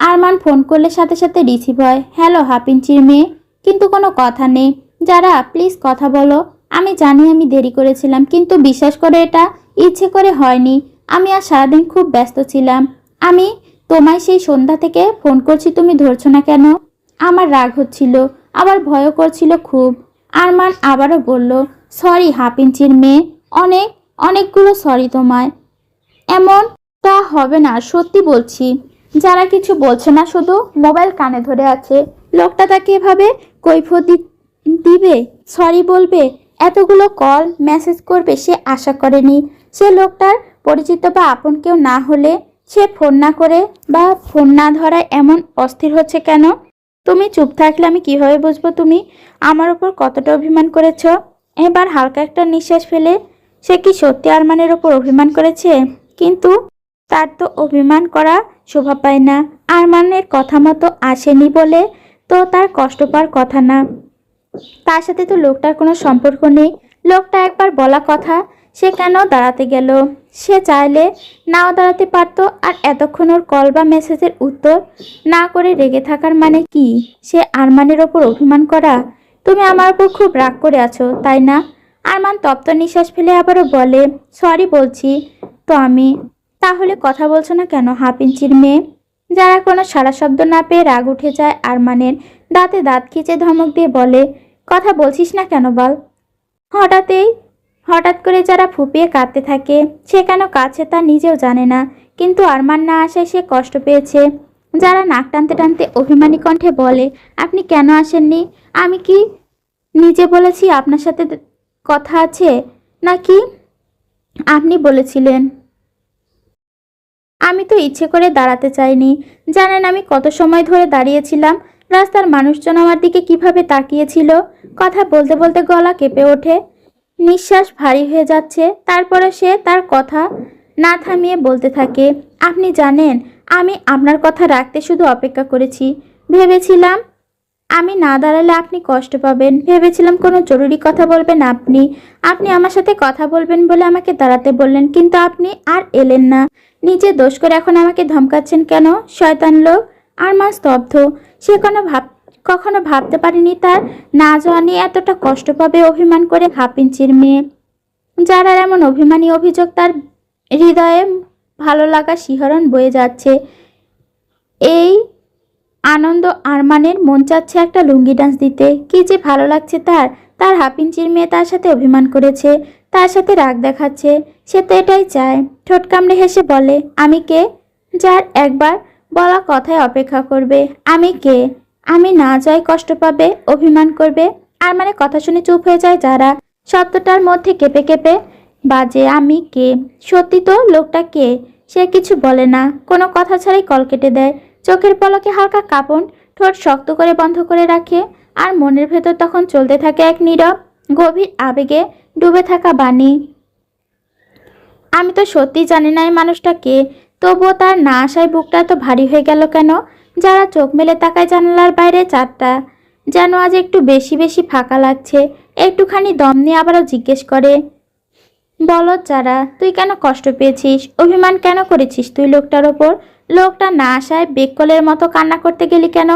আরমান ফোন করলে সাথে সাথে রিসিভ হয়। হ্যালো 1/2 ইঞ্চির মেয়ে, কিন্তু কোনো কথা নেই। যারা, প্লিজ কথা বলো। আমি জানি আমি দেরি করেছিলাম, কিন্তু বিশ্বাস করে এটা ইচ্ছে করে হয়নি। আমি আজ সারাদিন খুব ব্যস্ত ছিলাম। আমি তোমায় সেই সন্ধ্যা থেকে ফোন করছি, তুমি ধরছো না কেন? আমার রাগ হচ্ছিল, আবার ভয়ও করছিল খুব। আরমান আবারও বলল, সরি 1/2 ইঞ্চির মেয়ে, অনেকগুলো সরি তোমায়। এমনটা হবে না, সত্যি বলছি। যারা কিছু বলছে না, শুধু মোবাইল কানে ধরে আছে। লোকটা তাকে এভাবে কৈফিয়ত দিবে, সরি বলবে, এতগুলো কল মেসেজ করবে সে আশা করেনি। সে লোকটার পরিচিত বা আপন কেউ না হলে সে ফোন না করে বা ফোন না ধরায় এমন অস্থির হচ্ছে কেন? তুমি চুপ থাকলে আমি কিভাবে বুঝবো তুমি আমার ওপর কতটা অভিমান করেছো? এবার হালকা একটা নিঃশ্বাস ফেলে, সে কি সত্যি আরমানের ওপর অভিমান করেছে? কিন্তু তার তো অভিমান করা শোভা পায় না। আরমানের কথা মতো আসেনি বলে তো তার কষ্ট পাওয়ার কথা না। তার সাথে তো লোকটার কোনো সম্পর্ক নেই। লোকটা একবার বলা কথা, সে কেন দাঁড়াতে গেল? সে চাইলে নাও দাঁড়াতে পারতো। আর এতক্ষণ ওর কল বা মেসেজের উত্তর না করে রেগে থাকার মানে কি? সে আরমানের ওপর অভিমান করা? তুমি আমার ওপর খুব রাগ করে আছো, তাই না? আরমান তপ্ত নিঃশ্বাস ফেলে আবারও বলে, সরি বলছি তো আমি। তাহলে কথা বলছো না কেন, হাফ ইঞ্চির মেয়ে? যারা কোনো সারা শব্দ না পেয়ে রাগ উঠে যায় আরমানের। দাঁতে দাঁত খিচে ধমক দিয়ে বলে, কথা বলছিস না কেন বল? হঠাৎ করে যারা ফুপিয়ে কাঁদতে থাকে, সে কেন কাছে তা নিজেও জানে না। কিন্তু আরমান না আসায় সে কষ্ট পেয়েছে। যারা নাক টানতে টানতে অভিমানী কণ্ঠে বলে, আপনি কেন আসেননি? আমি কি নিজে বলেছি আপনার সাথে কথা আছে, নাকি আপনি বলেছিলেন? আমি তো ইচ্ছে করে দাঁড়াতে চাইনি। জানেন আমি কত সময় ধরে দাঁড়িয়েছিলাম? রাস্তার মানুষজন আমার দিকে কিভাবে তাকিয়েছিল। কথা বলতে বলতে গলা কেঁপে ওঠে, নিঃশ্বাস ভারী হয়ে যাচ্ছে। তারপরে সে তার কথা না থামিয়ে বলতে থাকে, আপনি জানেন আমি আপনার কথা রাখতে শুধু অপেক্ষা করেছি। ভেবেছিলাম আমি না দাঁড়ালে আপনি কষ্ট পাবেন। ভেবেছিলাম কোনো জরুরি কথা বলবেন আপনি। আপনি আমার সাথে কথা বলবেন বলে আমাকে দাঁড়াতে বললেন, কিন্তু আপনি আর এলেন না। নিজে দোষ করে এখন আমাকে ধমকাচ্ছেন কেন, শয়তান লোক? আর মা স্তব্ধ। সে কখনো ভাবতে পারেনি তার না যাওয়া নিয়ে এতটা কষ্ট পাবে অভিমান করে হাফ ইঞ্চির মেয়ে। যারা এমন অভিমানী অভিযোগ তার হৃদয়ে ভালো লাগা শিহরণ বয়ে যাচ্ছে। এই আনন্দ আরমানের মন চাচ্ছে একটা লুঙ্গি ডান্স দিতে। কি যে ভালো লাগছে তার। তার হাফ ইঞ্চির মেয়ে তার সাথে অভিমান করেছে, তার সাথে রাগ দেখাচ্ছে। সে তো এটাই চায়। ঠোঁট কামড়ে হেসে বলে, আমি কে? যার একবার বলা কথায় অপেক্ষা করবে। আমি কে? আমি না যাই কষ্ট পাবে, অভিমান করবে। আর মানে কথা শুনে চুপ হয়ে যায় যারা। শব্দটার মধ্যে কেঁপে কেঁপে বাজে, আমি কে? সত্যি তো লোকটা কে? সে কিছু বলে না, কোনো কথা ছাড়াই কল কেটে দেয়। চোখের পলকে হালকা কাঁপন, ঠোঁট শক্ত করে বন্ধ করে রাখে। আর মনের ভেতর তখন চলতে থাকে এক নীরব গভীর আবেগে ডুবে থাকা বাণী, আমি তো সত্যি জানি না এই মানুষটা কে। তবুও তার না আসায় বুকটা তো ভারী হয়ে গেল কেন? যারা চোখ মেলে তাকায় জানালার বাইরে চারটা, যেন আজ একটু বেশি বেশি ফাঁকা লাগছে। একটুখানি দম নিয়ে আবারও জিজ্ঞেস করে, বলত যারা, তুই কেন কষ্ট পেয়েছিস? অভিমান কেন করেছিস তুই লোকটার ওপর? লোকটা না আসায় বেককলের মতো কান্না করতে গেলি কেন?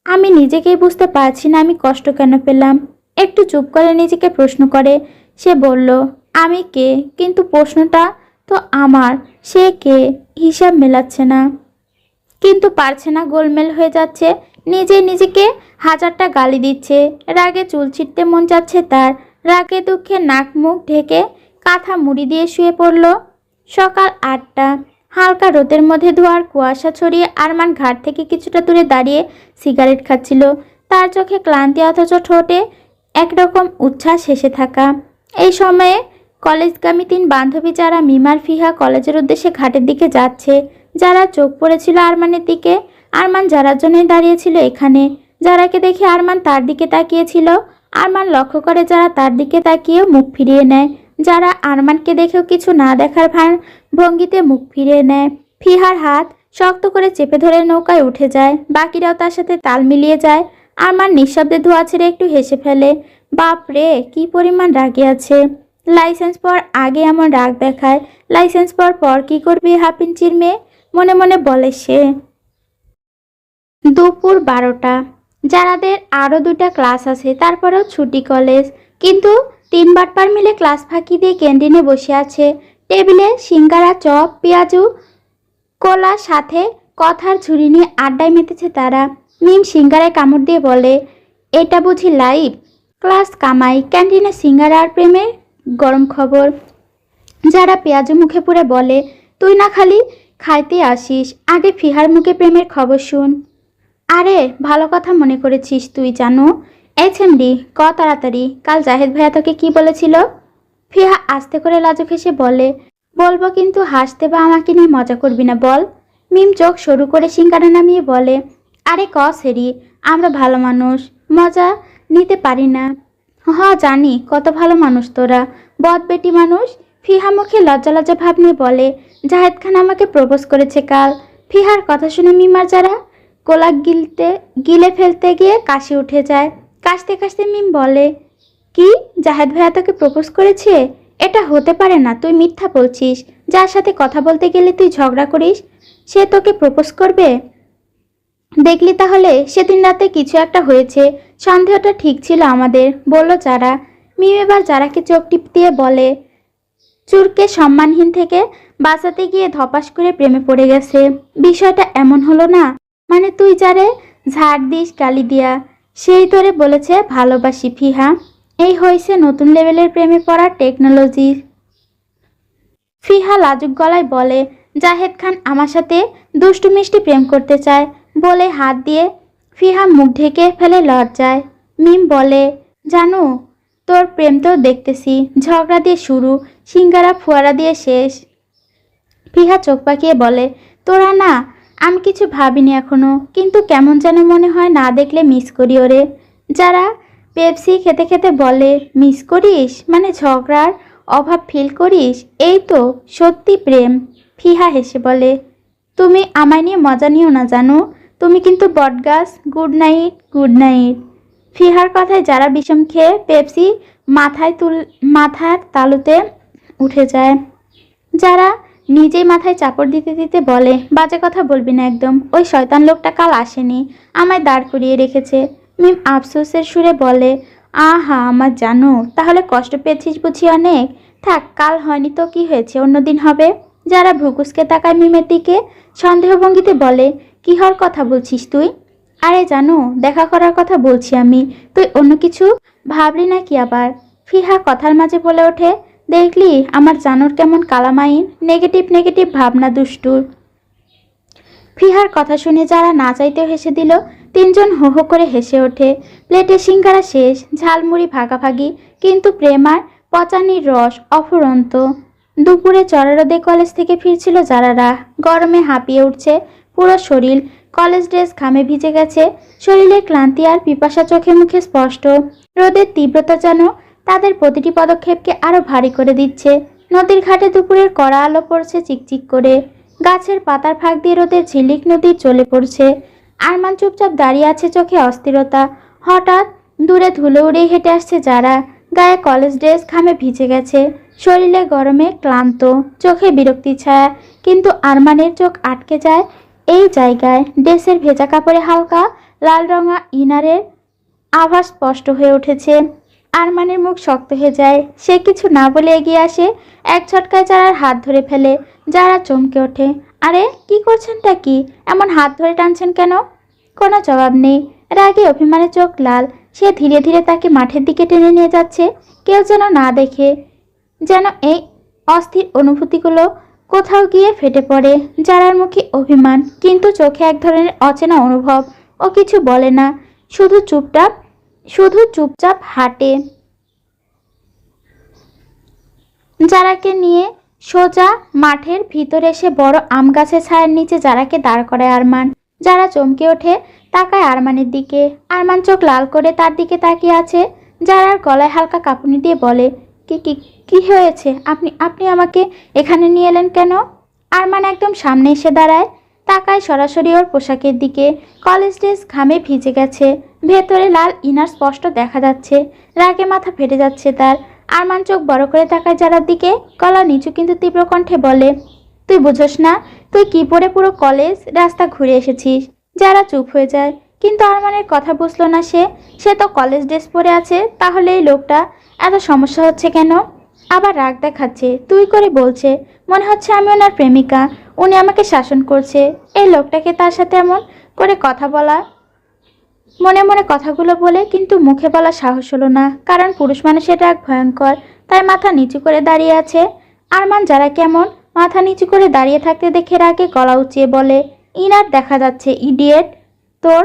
আমি নিজেকেই বুঝতে পারছি না আমি কষ্ট কেন পেলাম। একটু চুপ করে নিজেকে প্রশ্ন করে সে বলল, আমি কে? কিন্তু প্রশ্নটা তো আমার, সে কে হিসাব মেলাচ্ছে না, কিন্তু পারছে না, গোলমেল হয়ে যাচ্ছে। নিজেকে হাজারটা গালি দিচ্ছে। রাগে চুল ছিঁড়তে মন যাচ্ছে তার। রাগে দুঃখে নাক মুখ ঢেকে কাঁথা মুড়ি দিয়ে শুয়ে পড়ল। সকাল 8টা। হালকা রোদের মধ্যে ধোয়ার কুয়াশা ছড়িয়ে আরমান ঘাট থেকে কিছুটা দূরে দাঁড়িয়ে সিগারেট খাচ্ছিল। তার চোখে ক্লান্তি অথচ ঠোঁটে একরকম উচ্ছ্বাস হেসে থাকা। এই সময়ে কলেজগামী 3 বান্ধবী যারা মিমার ফিহা কলেজের উদ্দেশ্যে ঘাটের দিকে যাচ্ছে। যারা চোখ পড়েছিল আরমানের দিকে। আরমান যারার জন্যই দাঁড়িয়েছিল এখানে। যারাকে দেখে আরমান তার দিকে তাকিয়েছিল। আরমান লক্ষ্য করে যারা তার দিকে তাকিয়েও মুখ ফিরিয়ে নেয়। যারা আরমানকে দেখেও কিছু না দেখার ভঙ্গিতে মুখ ফিরিয়ে নেয়। ফিহার হাত শক্ত করে চেপে ধরে নৌকায় উঠে যায়। বাকিরাও তার সাথে তাল মিলিয়ে যায়। আরমান নিঃশব্দে ধোয়া ছেড়ে একটু হেসে ফেলে। বাপ রে, কি পরিমাণ রাগে আছে! লাইসেন্স পর আগে এমন রাগ দেখায়, লাইসেন্স পর কি করবি হাফ ইঞ্চির মেয়ে? মনে মনে বলে সে। দুপুর 12টা। যারাদের আরও 2টা ক্লাস আছে, তারপরেও ছুটি কলেজ। কিন্তু 3 বাটপার মিলে ক্লাস ফাঁকি দিয়ে ক্যান্টিনে বসে আছে। টেবিলে সিঙ্গারা, চপ, পেঁয়াজু, কোলা, সাথে কথার ঝুড়ি নিয়ে আড্ডায় মেতেছে তারা। মিম সিঙ্গারায় কামড় দিয়ে বলে, এটা বুঝি লাইভ? ক্লাস কামাই, ক্যান্টিনে সিঙ্গারা আর প্রেমের গরম খবর। যারা পেঁয়াজু মুখে পুরে বলে, তুই না খালি খাইতে আসিস, আগে ফিহার মুখে প্রেমের খবর শুন। আরে ভালো কথা মনে করেছিস তুই, জানো? এই ছেমডি, ক তাড়াতাড়ি, কাল জাহেদ ভাইয়া তোকে কি বলেছিল? ফিহা আস্তে করে লাজুক হেসে বলে, বলবো, কিন্তু হাসতে বা আমাকে নিয়ে মজা করবি না, বল। মিম চোখ সরু করে সিঙ্গারা নামিয়ে বলে, আরে ক সেরি, আমরা ভালো মানুষ, মজা নিতে পারি না। জানি কত ভালো মানুষ তোরা, বদ বেটি মানুষ। ফিহা মুখে লজ্জা লজ্জা ভাব নিয়ে বলে, জাহেদ খান আমাকে প্রপোজ করেছে কাল। ফিহার কথা শুনে মিমার যারা কোলাক গিলে ফেলতে গিয়ে কাশি উঠে যায়। কাশতে কাশতে মিম বলে, কি, জাহেদ ভাইয়া তোকে প্রপোজ করেছে? এটা হতে পারে না, তুই মিথ্যা বলছিস। যার সাথে কথা বলতে গেলে তুই ঝগড়া করিস, সে তোকে প্রপোজ করবে? দেখলি তাহলে সেদিন রাতে কিছু একটা হয়েছে। সন্দেহটা ঠিক ছিল আমাদের, বলল যারা। মিম এবার যারাকে চোখ টিপ দিয়ে বলে, চুরকে সম্মানহীন থেকে বাঁচাতে গিয়ে ধপাস করে প্রেমে পড়ে গেছে। বিষয়টা এমন হলো না, মানে তুই যারে ঝাড় দিস গালি দিয়া, সেই তোরে বলেছে ভালোবাসি ফিহা। এই হয়েছে নতুন লেভেলের প্রেমে পড়ার টেকনোলজি। ফিহা লাজুক গলায় বলে, জাহেদ খান আমার সাথে দুষ্টু মিষ্টি প্রেম করতে চায় বলে হাত দিয়ে ফিহা মুখ ঢেকে ফেলে লজ্জায়। মিম বলে, জানো, তোর প্রেম তো দেখতেছি ঝগড়া দিয়ে শুরু, সিঙ্গারা ফুয়ারা দিয়ে শেষ। ফিহা চোখ পাকিয়ে বলে, তোরা না, আমি কিছু ভাবিনি এখনো, কিন্তু কেমন যেন মনে হয় না দেখলে মিস করি ওরে। যারা পেপসি খেতে খেতে বলে, মিস করিস মানে ঝগড়ার অভাব ফিল করিস? এই তো সত্যি প্রেম। ফিহা হেসে বলে, তুমি আমায় নিয়ে মজা নিও না জানো, তুমি কিন্তু বটগাছ। Good night, good night. ফিহার কথায় যারা বিষম খেয়ে পেপসি মাথার তালুতে উঠে যায়। যারা নিজেই মাথায় চাপড় দিতে দিতে বলে, বাজে কথা বলবি না একদম, ওই শয়তান লোকটা কাল আসেনি, আমায় দাঁড় করিয়ে রেখেছে। মিম আফসোসের সুরে বলে, আহা আমার জানো, তাহলে কষ্ট পেয়েছিস বুঝি অনেক। থাক, কাল হয়নি তো কি হয়েছে, অন্যদিন হবে। যারা ভ্রুকুসকে তাকায় মিমের দিকে, সন্দেহভঙ্গিতে বলে, কি হওয়ার কথা বলছিস তুই? আরে জানো, দেখা করার কথা বলছি আমি, তুই অন্য কিছু ভাবলি নাকি আবার? ফিহা কথার মাঝে বলে ওঠে, দেখলি আমার জানোর কেমন কালামাইন, নেগেটিভ নেগেটিভ ভাবনা দুষ্টুর। ফিহার কথা শুনে যারা না চাইতেও হেসে দিল। তিনজন হো হো করে হেসে ওঠে। প্লেটে সিঙ্গারা শেষ, ঝালমুড়ি ভাগাভাগি, কিন্তু প্রেম আর পচানির রস অফুরন্ত। দুপুরে চড়া রোদে কলেজ থেকে ফিরছিল যারারা, গরমে হাঁপিয়ে উঠছে পুরো শরীর। কলেজ ড্রেস ঘামে ভিজে গেছে, শরীরে ক্লান্তি আর পিপাসা চোখে মুখে স্পষ্ট। রোদের তীব্রতা যেন তাদের প্রতিটি পদক্ষেপকে আরো ভারী করে দিচ্ছে। নদীর ঘাটে দুপুরের কড়া আলো পড়ছে চিকচিক করে, গাছের পাতার ফাঁক দিয়ে রোদের ঝিলিক নদী চলে পড়ছে। আরমান চুপচাপ দাঁড়িয়ে আছে, চোখে অস্থিরতা। হঠাৎ দূরে ধুলো উড়িয়ে হেঁটে আসছে যারা, গায়ে কলেজ ড্রেস ঘামে ভিজে গেছে, শরীরে গরমে ক্লান্ত, চোখে বিরক্তি ছায়া। কিন্তু আরমানের চোখ আটকে যায় এই জায়গায়। ড্রেসের ভেজা কাপড়ে হালকা লাল রঙা ইনারের আভাস স্পষ্ট হয়ে উঠেছে। আরমানের মুখ শক্ত হয়ে যায়, সে কিছু না বলে এগিয়ে আসে, এক ঝটকায় যারার হাত ধরে ফেলে। যারা চমকে ওঠে, আরে কি করছেনটা কি, এমন হাত ধরে টানছেন কেন? কোনো জবাব নেই, রাগে অভিমানে চোখ লাল। সে ধীরে ধীরে তাকে মাঠের দিকে টেনে নিয়ে যাচ্ছে, কেউ যেন না দেখে, যেন এই অস্থির অনুভূতিগুলো কোথাও গিয়ে ফেটে পড়ে। যারার মুখে অভিমান, কিন্তু চোখে এক ধরনের অচেনা অনুভব। ও কিছু বলে না, শুধু চুপচাপ হাঁটে। যারাকে নিয়ে সোজা মাঠের ভিতরে এসে বড় আম গাছের ছায়ার নিচে যারাকে দাঁড় করায় আরমান। যারা চমকে ওঠে, তাকায় আরমানের দিকে। আরমান চোখ লাল করে তার দিকে তাকিয়ে আছে। যারার গলায় হালকা কাঁপুনি দিয়ে বলে, কি কি কি হয়েছে? আপনি আপনি আমাকে এখানে নিয়ে এলেন কেন? আরমান একদম সামনে এসে দাঁড়ায়, তাকায় সরাসরি ওর পোশাকের দিকে। কলেজ ড্রেস ঘামে ভিজে গেছে, ভেতরে লাল ইনার স্পষ্ট দেখা যাচ্ছে। রাগে মাথা ফেটে যাচ্ছে তার। আরমান চোখ বড় করে তাকায় যারার দিকে, গলা নিচু কিন্তু তীব্র কণ্ঠে বলে, তুই বুঝোস না, তুই কি পরে পুরো কলেজ রাস্তা ঘুরে এসেছিস? যারা চুপ হয়ে যায়, কিন্তু আরমানের কথা বুঝলো না সে তো কলেজ ড্রেস পরে আছে, তাহলে এই লোকটা এত সমস্যা হচ্ছে কেন? আবার রাগ দেখাচ্ছে, তুই করে বলছে, মনে হচ্ছে আমি ওনার প্রেমিকা, উনি আমাকে শাসন করছে। এই লোকটাকে তার সাথে এমন করে কথা বলা, মনে মনে কথাগুলো বলে কিন্তু মুখে বলা সাহস হলো না, কারণ পুরুষ মানুষের রাগ ভয়ঙ্কর। তাই মাথা নিচু করে দাঁড়িয়ে আছে। আরমান যারা কেমন মাথা নিচু করে দাঁড়িয়ে থাকতে দেখে রাগে গলা উঁচিয়ে বলে, ইনার দেখা যাচ্ছে ইডিয়েট তোর,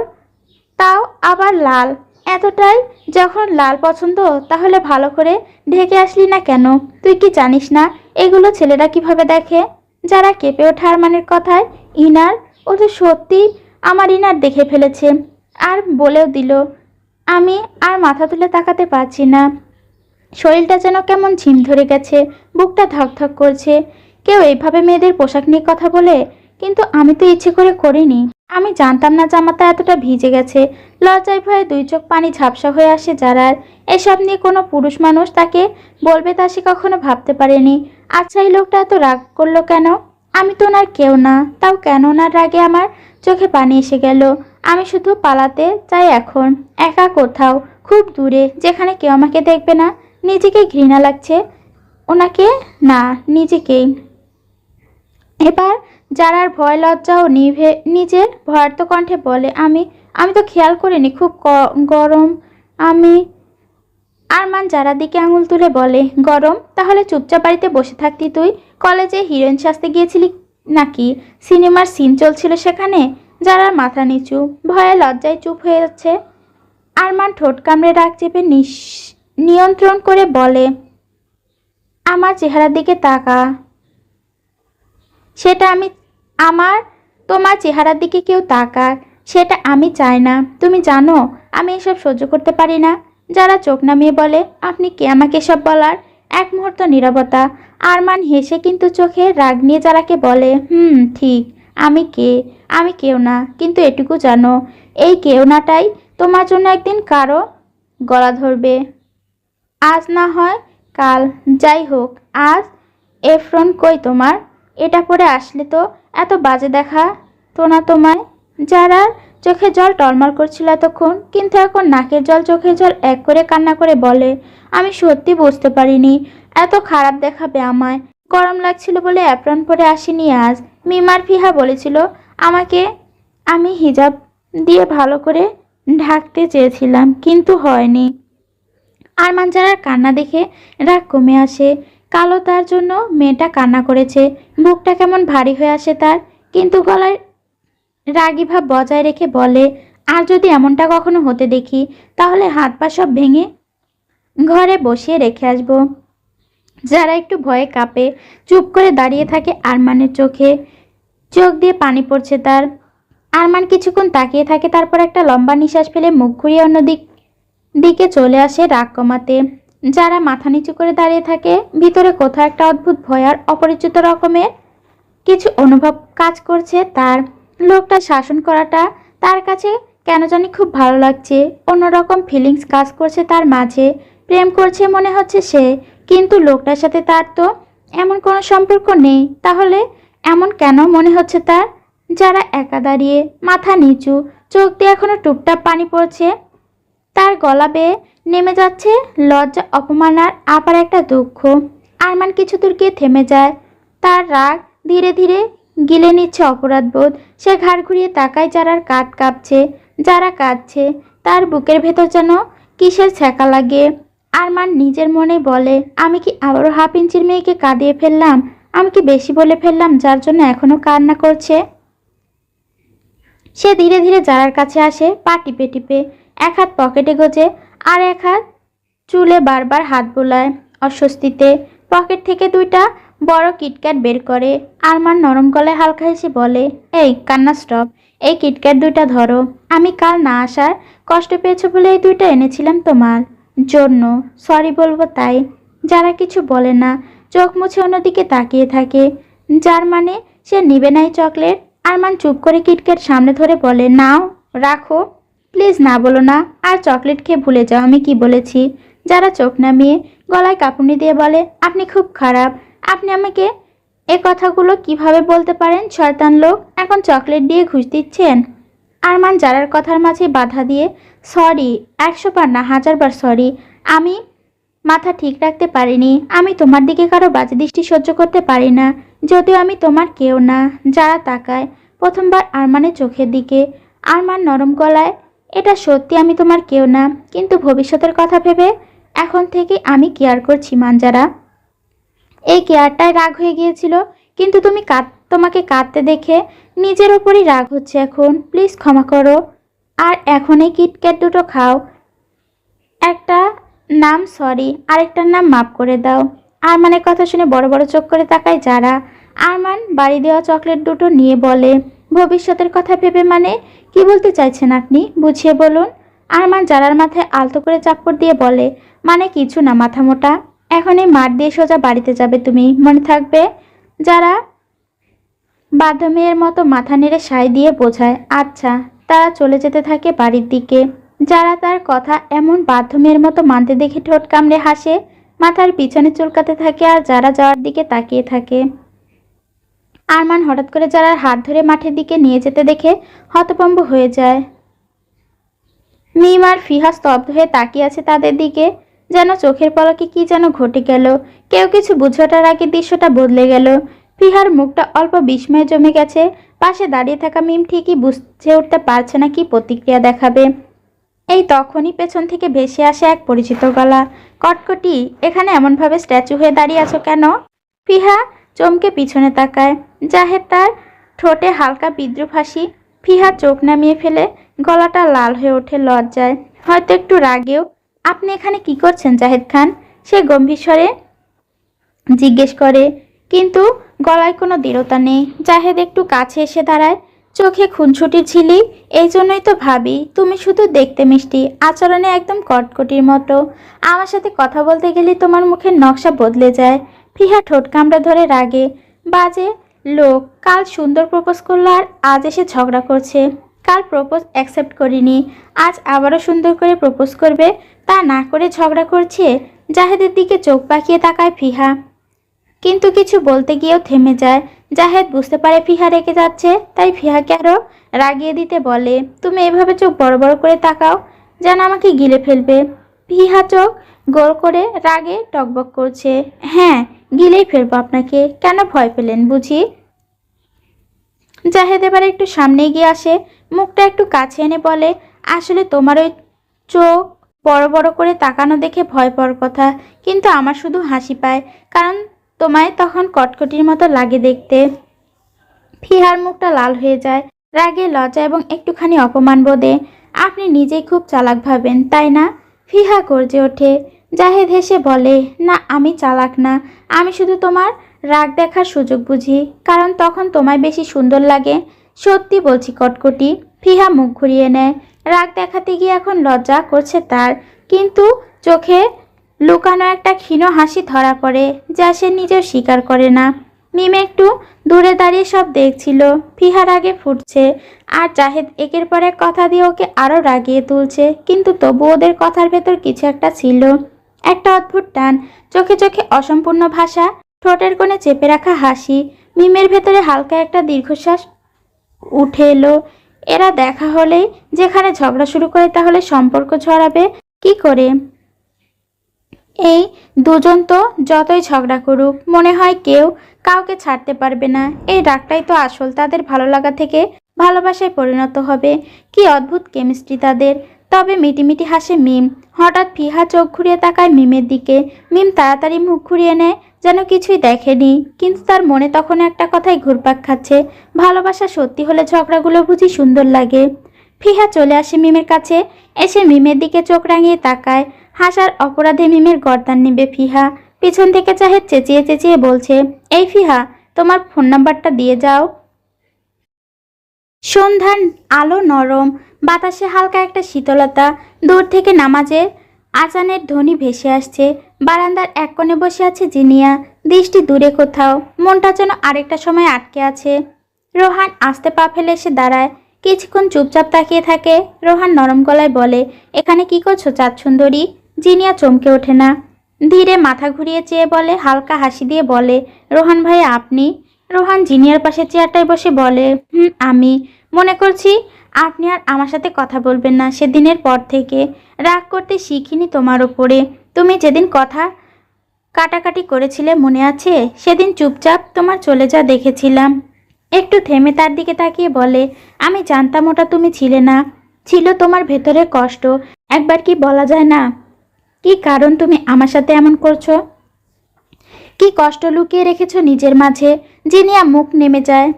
তাও আবার লাল। এতটাই যখন লাল পছন্দ, তাহলে ভালো করে ঢেকে আসলি না কেন? তুই কি জানিস না এগুলো ছেলেরা কিভাবে দেখে? যারা কেঁপে ওঠে আরমানের কথায়, ইনার, ও তো সত্যি আমার ইনার দেখে ফেলেছে, আর বলেও দিল। আমি আর মাথা তুলে তাকাতে পারছি না, শরীরটা যেন কেমন ঝিম ধরে গেছে, বুকটা ধকধক করছে। কেউ এইভাবে মেয়েদের পোশাক নিয়ে কথা বলে? কিন্তু আমি তো ইচ্ছে করে করিনি। আমি জানতাম না জামাটা এতটা ভিজে গেছে। লজ্জায় ভয়ে দুই চোখ পানি ঝাপসা হয়ে আসে যারার। এসব নিয়ে কোনো পুরুষ মানুষ তাকে বলবে তা সে কখনো ভাবতে পারেনি। আচ্ছা, এই লোকটা এত রাগ করলো কেন? আমি তো ওনার কেউ না, তাও কেন ওনার রাগে আমার চোখে পানি এসে গেল? আমি শুধু পালাতে চাই এখন, একা কোথাও, খুব দূরে, যেখানে কেউ আমাকে দেখবে না। নিজেকে ঘৃণা লাগছে, ওনাকে না, নিজেকেই। এবার যারার ভয় লজ্জা ও নিজের ভয়ার্ত কণ্ঠে বলে, আমি আমি তো খেয়াল করিনি, খুব গরম। আমি আরমান যারা দিকে আঙুল তুলে বলে, গরম? তাহলে চুপচাপ বাড়িতে বসে থাকতি তুই। কলেজে হিরোইন সাজতে গিয়েছিলি নাকি? সিনেমার সিন চলছিল সেখানে? যারার মাথা নিচু, ভয়ে লজ্জায় চুপ হয়ে যাচ্ছে। আরমান ঠোঁট কামড়ে রাগ চেপে নিয়ন্ত্রণ করে বলে, আমার চেহারার দিকে তাকা। সেটা আমি আমার তোমার চেহারার দিকে কেউ তাকাক, সেটা আমি চাই না। তুমি জানো আমি এসব সহ্য করতে পারি না। যারা চোখ নামিয়ে বলে, আপনি কে আমাকে এসব বলার? এক মুহূর্ত নীরবতা। আরমান হেসে কিন্তু চোখে রাগ নিয়ে যারাকে বলে, ঠিক, আমি কে? আমি কেউ না, কিন্তু এটুকু জানো, এই কেউ নাটাই তোমার জন্য একদিন কারো গলা ধরবে। আজ না হয় কাল, যাই হোক আজ। এফরন কই তোমার? এটা পরে আসলে তো এত বাজে দেখা তো না তোমায়। যারা চোখে জল টলমল করছিল এতক্ষণ, কিন্তু এখন নাকের জল চোখের জল এক করে কান্না করে বলে, আমি সত্যি বুঝতে পারিনি এত খারাপ দেখাবে আমায়। গরম লাগছিল বলে অ্যাপ্রন পরে আসিনি আজ। মিমার ফিহা বলেছিল আমাকে, আমি হিজাব দিয়ে ভালো করে ঢাকতে চেয়েছিলাম, কিন্তু হয়নি। আরমান যারার কান্না দেখে রাগ কমে আসে। কালো তার জন্য মেয়েটা কান্না করেছে, বুকটা কেমন ভারী হয়ে আসে তার, কিন্তু গলায় রাগী ভাব বজায় রেখে বলে, আর যদি এমনটা কখনো হতে দেখি, তাহলে হাত পা সব ভেঙে ঘরে বসিয়ে রেখে আসবো। যারা একটু ভয়ে কাঁপে, চুপ করে দাঁড়িয়ে থাকে। আরমানের চোখ দিয়ে পানি পড়ছে তার। আরমান কিছুক্ষণ তাকিয়ে থাকে, তারপর একটা লম্বা নিঃশ্বাস ফেলে মুখ ঘুরিয়ে দিকে চলে আসে রাগ কমাতে। যারা মাথা নিচু করে দাঁড়িয়ে থাকে, ভিতরে কোথাও একটা অদ্ভুত ভয় আর অপরিচিত রকমের কিছু অনুভব কাজ করছে তার। লোকটা শাসন করাটা তার কাছে কেন জানি খুব ভালো লাগছে। অন্যরকম ফিলিংস কাজ করছে তার মাঝে। প্রেম করছে মনে হচ্ছে সে, কিন্তু লোকটার সাথে তার তো এমন কোনো সম্পর্ক নেই। তাহলে এমন কেন মনে হচ্ছে তার? যারা একা দাঁড়িয়ে, মাথা নিচু, চোখ দিয়ে এখনো টুপটাপ পানি পড়ছে। তার গলা বেয়ে নেমে যাচ্ছে লজ্জা, অপমান আর আবার একটা দুঃখ। আরমান কিছু দূর গিয়ে থেমে যায়। তার রাগ ধীরে ধীরে গিলে নিচ্ছে অপরাধবোধ। সে ঘাড় ঘুরিয়ে তাকায়, যারার কাঁধ কাঁপছে। যারা কাঁদছে, তার বুকের ভেতর যেন কিসের ছ্যাঁকা লাগে। আরমান নিজের মনে বলে, আমি কি আবারও হাফ ইঞ্চির মেয়েকে কাঁদিয়ে ফেললাম? আমি কি বেশি বলে ফেললাম, যার জন্য এখনো কান্না করছে? সে ধীরে ধীরে যারার কাছে আসে, পা টিপে টিপে, এক হাত পকেটে গোজে আর এক হাত চুলে বারবার হাত বোলায় অস্বস্তিতে। পকেট থেকে দুইটা বড় কিটক্যাট বের করে। আরমান নরম গলায় হালকা হেসে বলে, এই কান্না স্টপ, এই কিটক্যাট দুইটা ধরো। আমি কাল না আসার কষ্ট পেয়েছো বলে এই দুইটা এনেছিলাম তোমার জন্য, সরি বলবো তাই। যারা কিছু বলে না, চোখ মুছে অন্যদিকে তাকিয়ে থাকে। যার মানে সে নিবে নাই চকলেট। আরমান চুপ করে কিটক্যাট সামনে ধরে বলে, নাও, রাখো, প্লিজ না বলো না, আর চকলেট খেয়ে ভুলে যাও আমি কি বলেছি। যারা চোখ নামিয়ে গলায় কাঁপুনি দিয়ে বলে, আপনি খুব খারাপ। আপনি আমাকে এ কথাগুলো কিভাবে বলতে পারেন, শয়তান লোক? এখন চকলেট দিয়ে ঘুষ দিচ্ছেন? আরমান যারার কথার মাঝে বাধা দিয়ে, সরি, 100 বার না 1000 বার সরি। আমি মাথা ঠিক রাখতে পারিনি। আমি তোমার দিকে কারো বাজে দৃষ্টি সহ্য করতে পারি না, যদিও আমি তোমার কেউ না। যারা তাকায় প্রথমবার আরমানের চোখের দিকে। আরমান নরম গলায়, এটা সত্যি আমি তোমার কেউ না, কিন্তু ভবিষ্যতের কথা ভেবে এখন থেকে আমি কেয়ার করছি মানজারা। এই কেয়ারটায় রাগ হয়ে গিয়েছিল, কিন্তু তোমাকে কাঁদতে দেখে নিজের ওপরই রাগ হচ্ছে এখন। প্লিজ ক্ষমা করো, আর এখন এই কিটক্যাট দুটো খাও। একটা নাম সরি, আরেকটার নাম মাফ করে দাও। আরমানের কথা শুনে বড় বড় চোখ করে তাকায় যারা। আরমান বাড়ি দেওয়া চকলেট দুটো নিয়ে বলে, ভবিষ্যতের কথা ভেবে মানে কি বলতে চাইছেন আপনি, বুঝিয়ে বলুন। আরমান যারার মাথায় আলতো করে চাপড় দিয়ে বলে, মানে কিছু না মাথা মোটা, এখন এই মাঠ দিয়ে সোজা বাড়িতে যাবে তুমি, মনে থাকবে। যারা বাধ্য মেয়ের মতো মাথা নেড়ে সায় দিয়ে বোঝায় আচ্ছা। তারা চলে যেতে থাকে বাড়ির দিকে। যারা তার কথা এমন বাধ্য মেয়ের মতো মানতে দেখে ঠোঁট কামড়ে হাসে, মাথার পিছনে চুলকাতে থাকে আর যারা যাওয়ার দিকে তাকিয়ে থাকে। আরমান হঠাৎ করে যারার হাত ধরে মাঠের দিকে নিয়ে যেতে দেখে হতভম্ব হয়ে যায়। মিম আর ফিহা স্তব্ধ হয়ে তাকিয়ে আছে তাদের দিকে, যেন চোখের পলকে কি যেন ঘটে গেল। কেউ কিছু বুঝোটার আগে দৃশ্যটা বদলে গেল। ফিহার মুখটা অল্প বিস্ময়ে জমে গেছে। পাশে দাঁড়িয়ে থাকা মিম ঠিকই বুঝে উঠতে পারছে না কি প্রতিক্রিয়া দেখাবে। এই তখনই পেছন থেকে ভেসে আসে এক পরিচিত গলা। কটকটি, এখানে এমনভাবে স্ট্যাচু হয়ে দাঁড়িয়ে আছো কেন? ফিহা চমকে পিছনে তাকায়। জাহেদ তার ঠোঁটে হালকা বিদ্রুপ হাসি। ফিহা চোখ নামিয়ে ফেলে, গলাটা লাল হয়ে ওঠে লজ্জায়, হয়তো একটু রাগেও। আপনি এখানে কি করছেন জাহেদ খান? সে গম্ভীর স্বরে জিজ্ঞেস করে, কিন্তু গলায় কোনো দৃঢ়তা নেই। জাহেদ একটু কাছে এসে দাঁড়ায়, চোখে খুনসুটির ঝিলিক। এই জন্যই তো ভাবি তুমি শুধু দেখতে মিষ্টি, আচরণে একদম কটকটির মতো। আমার সাথে কথা বলতে গেলে তোমার মুখের নকশা বদলে যায়। ফিহা ঠোঁট কামড়া ধরে রাগে, বাজে লোক, কাল সুন্দর প্রপোজ করলো আর আজ এসে ঝগড়া করছে। কাল প্রপোজ অ্যাকসেপ্ট করিনি, আজ আবারও সুন্দর করে প্রপোজ করবে, তা না করে ঝগড়া করছে। জাহেদের দিকে চোখ পাকিয়ে তাকায় ফিহা, কিন্তু কিছু বলতে গিয়েও থেমে যায়। জাহেদ বুঝতে পারে ফিহা রেগে যাচ্ছে, তাই ফিহাকে আরও রাগিয়ে দিতে বলে, তুমি এভাবে চোখ বড় বড় করে তাকাও যেন আমাকে গিলে ফেলবে। ফিহা চোখ গোল করে রাগে টকবক করছে। হ্যাঁ, গিলেই ফেলবো আপনাকে। কেন ভয় পেলেন বুঝি? জাহেদ এবার একটু সামনে গিয়ে আসে, মুখটা একটু কাছে এনে বলে, আসলে তোমার ওই চোখ বড় বড় করে তাকানো দেখে ভয় পাওয়ার কথা, কিন্তু আমার শুধু হাসি পায়, কারণ তোমায় তখন কটকটির মতো লাগে দেখতে। ফিহার মুখটা লাল হয়ে যায়, রাগে, লজ্জা এবং একটুখানি অপমান বোধে। আপনি নিজেই খুব চালাক ভাবেন তাই না? ফিহা গর্জে ওঠে। জাহেদ হেসে বলে, না আমি চালাক না, আমি শুধু তোমার রাগ দেখার সুযোগ বুঝি, কারণ তখন তোমায় বেশি সুন্দর লাগে। সত্যি বলছি কটকটি। ফিহা মুখ ঘুরিয়ে নেয়। রাগ দেখাতে গিয়ে এখন লজ্জা করছে তার, কিন্তু চোখে লুকানো একটা ক্ষীণ হাসি ধরা পড়ে, যা সে নিজেও স্বীকার করে না। মিম একটু দূরে দাঁড়িয়ে সব দেখছিল। ফিহার আগে ফুটছে, আর জাহেদ একের পর এক কথা দিয়ে ওকে আরও রাগিয়ে তুলছে, কিন্তু তবু ওদের কথার ভেতর কিছু একটা ছিল, একটা অদ্ভুত টান, চোখে চোখে অসম্পূর্ণ ভাষা, ঠোঁটের কোণে চেপে রাখা হাসি। মিমের ভেতরে হালকা একটা দীর্ঘশ্বাস উঠে এলো। এরা দেখা হলেই যেখানে ঝগড়া শুরু করে, তাহলে সম্পর্ক ছড়াবে কি করে? এই দুজন তো যতই ঝগড়া করুক, মনে হয় কেউ কাউকে ছাড়তে পারবে না। এই রাগটাই তো আসল, তাদের ভালো লাগা থেকে ভালোবাসায় পরিণত হবে। কি অদ্ভুত কেমিস্ট্রি তাদের। তবে মিটিমিটি হাসে মিম। হঠাৎ ফিহা চোখ ঘুরিয়ে তাকায় মিমের দিকে। মিম তাড়াতাড়ি মুখ ঘুরিয়ে নেয়, যেন কিছুই দেখেনি, কিন্তু তার মনে তখন একটা কথাই ঘুরপাক খাচ্ছে, ভালোবাসা সত্যি হলে ঝগড়াগুলো বুঝি সুন্দর লাগে। ফিহা চলে আসে মিমের কাছে, এসে মিমের দিকে চোখ রাঙিয়ে তাকায়। হাসার অপরাধে মিমের গর্দান নেবে ফিহা। পিছন থেকে জাহেদ চেঁচিয়ে চেঁচিয়ে বলছে, এই ফিহা, তোমার ফোন নাম্বারটা দিয়ে যাও। সন্ধ্যার আলো নরম, বাতাসে হালকা একটা শীতলতা। দূর থেকে নামাজের আজানের ধ্বনি ভেসে আসছে। বারান্দার এক কোণে বসে আছে জিনিয়া, দৃষ্টি দূরে কোথাও, মনটা যেন আরেকটা সময় আটকে আছে। রোহান আস্তে পা ফেলে এসে দাঁড়ায়, কিছুক্ষণ চুপচাপ তাকিয়ে থাকে। রোহান নরম গলায় বলে, এখানে কি করছো চাঁদ সুন্দরী? জিনিয়া চমকে ওঠে না, ধীরে মাথা ঘুরিয়ে চেয়ে বলে, হালকা হাসি দিয়ে বলে, রোহান ভাই আপনি? রোহান জিনিয়ার পাশে চেয়ারটায় বসে বলে, আমি মনে করছি আপনি আর আমার সাথে কথা বলবেন না। সেদিনের পর থেকে রাগ করতে শিখিনি তোমার ওপরে। তুমি যেদিন কথা কাটাকাটি করেছিলে মনে আছে? সেদিন চুপচাপ তোমার চলে যা দেখেছিলাম। একটু থেমে তার দিকে তাকিয়ে বলে, আমি জানতাম ওটা তুমি ছিলে না, ছিল তোমার ভেতরে কষ্ট। একবার কি বলা যায় না কি কারণ তুমি আমার সাথে এমন করছো? কি কষ্ট লুকিয়ে রেখেছো নিজের মাঝে? জিনিয়া মুখ নেমে যায়,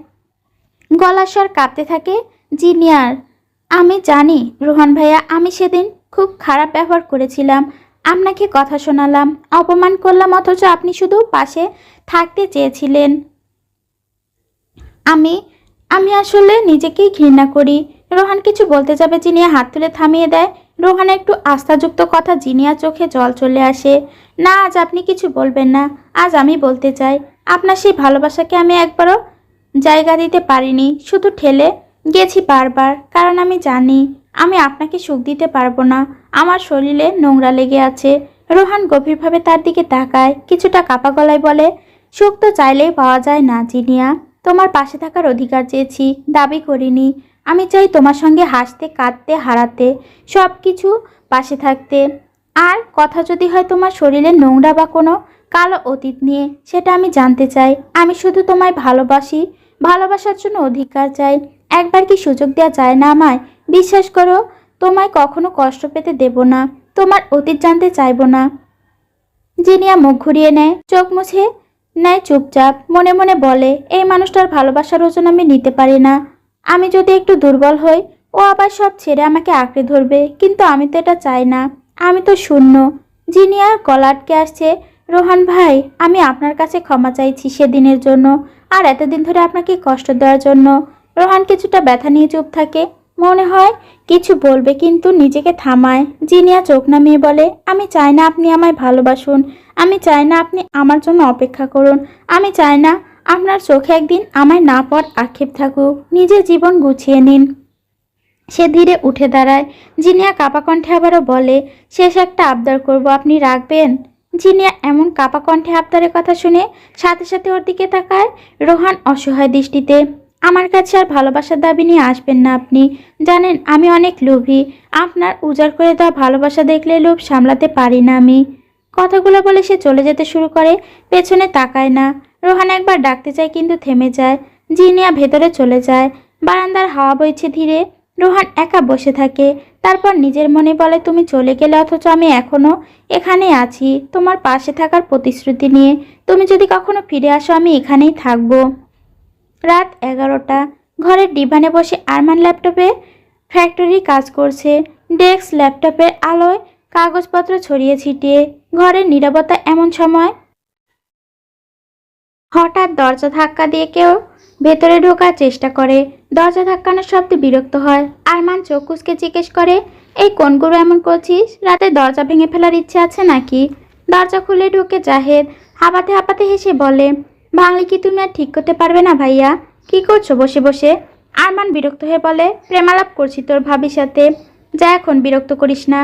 গলার স্বর কাঁপতে থাকে জিনিয়ার। আমি জানি রোহান ভাইয়া, আমি সেদিন খুব খারাপ ব্যবহার করেছিলাম, আপনাকে কথা শোনালাম, অপমান করলাম, অথচ আপনি শুধু পাশে থাকতে চেয়েছিলেন। আমি আমি আসলে নিজেকেই ঘৃণা করি। রোহান কিছু বলতে যাবে, জিনিয়া হাত তুলে থামিয়ে দেয়। রোহানের একটু আস্থাযুক্ত কথা, জিনিয়া চোখে জল চলে আসে। না, আজ আপনি কিছু বলবেন না, আজ আমি বলতে চাই। আপনার সেই ভালোবাসাকে আমি একবারও জায়গা দিতে পারিনি, শুধু ঠেলে গেছি বারবার, কারণ আমি জানি আমি আপনাকে সুখ দিতে পারবো না। আমার শরীরে নোংরা লেগে আছে। রোহান গভীরভাবে তার দিকে তাকায়, কিছুটা কাপা গলায় বলে, সুখ তো চাইলেই পাওয়া যায় না জিনিয়া। তোমার পাশে থাকার অধিকার চেয়েছি, দাবি করিনি। আমি চাই তোমার সঙ্গে হাসতে, কাঁদতে, হারাতে, সব কিছু পাশে থাকতে। আর কথা যদি হয় তোমার শরীরে নোংরা বা কোনো কালো অতীত নিয়ে, সেটা আমি জানতে চাই। আমি শুধু তোমায় ভালোবাসি, ভালোবাসার জন্য অধিকার চাই। একবার কি সুযোগ দেওয়া যায় না আমায়? বিশ্বাস করো, তোমায় কখনো কষ্ট পেতে দেব না, তোমার অতীত জানতে চাইব না। জিনিয়া মুখ ঘুরিয়ে নেয়, চোখ মুছে নেয় চুপচাপ, মনে মনে বলে, এই মানুষটার ভালোবাসার ওজন আমি নিতে পারি না। আমি যদি একটু দুর্বল হই, ও আবার সব ছেড়ে আমাকে আঁকড়ে ধরবে, কিন্তু আমি তো এটা চাই না। আমি তো শূন্য। জিনিয়ার গলা আটকে আসছে। রোহান ভাই, আমি আপনার কাছে ক্ষমা চাইছি সেদিনের জন্য, আর এতদিন ধরে আপনাকে কষ্ট দেওয়ার জন্য। রোহান কিছুটা ব্যথা নিয়ে চুপ থাকে, মনে হয় কিছু বলবে কিন্তু নিজেকে থামায়। জিনিয়া চোখ নামিয়ে বলে, আমি চাই না আপনি আমায় ভালোবাসুন, আমি চাই না আপনি আমার জন্য অপেক্ষা করুন, আমি চাই না আপনার চোখে একদিন আমায় না পর আক্ষেপ থাকুক। নিজের জীবন গুছিয়ে নিন। সে ধীরে উঠে দাঁড়ায়। জিনিয়া কাপা কণ্ঠে আবারও বলে, শেষ একটা আবদার করব, আপনি রাখবেন? জিনিয়া এমন কাপা কণ্ঠে আবদারের কথা শুনে সাথে সাথে ওর দিকে তাকায়। রোহান অসহায় দৃষ্টিতে, আমার কাছে আর ভালোবাসার দাবি নিয়ে আসবেন না আপনি। জানেন আমি অনেক লোভী, আপনার উজাড় করে দেওয়া ভালোবাসা দেখলে লোভ সামলাতে পারি না আমি। কথাগুলো বলে সে চলে যেতে শুরু করে, পেছনে তাকায় না। রোহান একবার ডাকতে চায় কিন্তু থেমে যায়। জিনিয়া ভেতরে চলে যায়। বারান্দার হাওয়া বইছে ধীরে। রোহান একা বসে থাকে, তারপর নিজের মনে বলে, তুমি চলে গেলে অথচ আমি এখনো এখানে আছি, তোমার পাশে থাকার প্রতিশ্রুতি নিয়ে। তুমি যদি কখনো ফিরে আসো, আমি এখানেই থাকবো। রাত 11টা। ঘরের ডিভানে বসে আরমান ল্যাপটপে ফ্যাক্টরি কাজ করছে। ডেস্ক ল্যাপটপের আলোয় কাগজপত্র ছড়িয়ে ছিটিয়ে। ঘরের নীরবতা। এমন সময় হঠাৎ দরজা ধাক্কা দিয়ে কেউ ভেতরে ঢোকার চেষ্টা করে। দরজা ধাক্কানোর শব্দে বিরক্ত হয়। আরমান চোখ কুঁচকে জিজ্ঞেস করে, এই কোন গুরু এমন করছিস? রাতে দরজা ভেঙে ফেলার ইচ্ছে আছে নাকি? দরজা খুলে ঢুকে জাহেদ হাঁপাতে হাঁপাতে হেসে বলে, ভাঙলে কি তুমি আর ঠিক করতে পারবে না ভাইয়া? কি করছো বসে বসে? আরমান বিরক্ত হয়ে বলে, প্রেমালাপ করছি তোর ভাবির সাথে। যা, এখন বিরক্ত করিস না।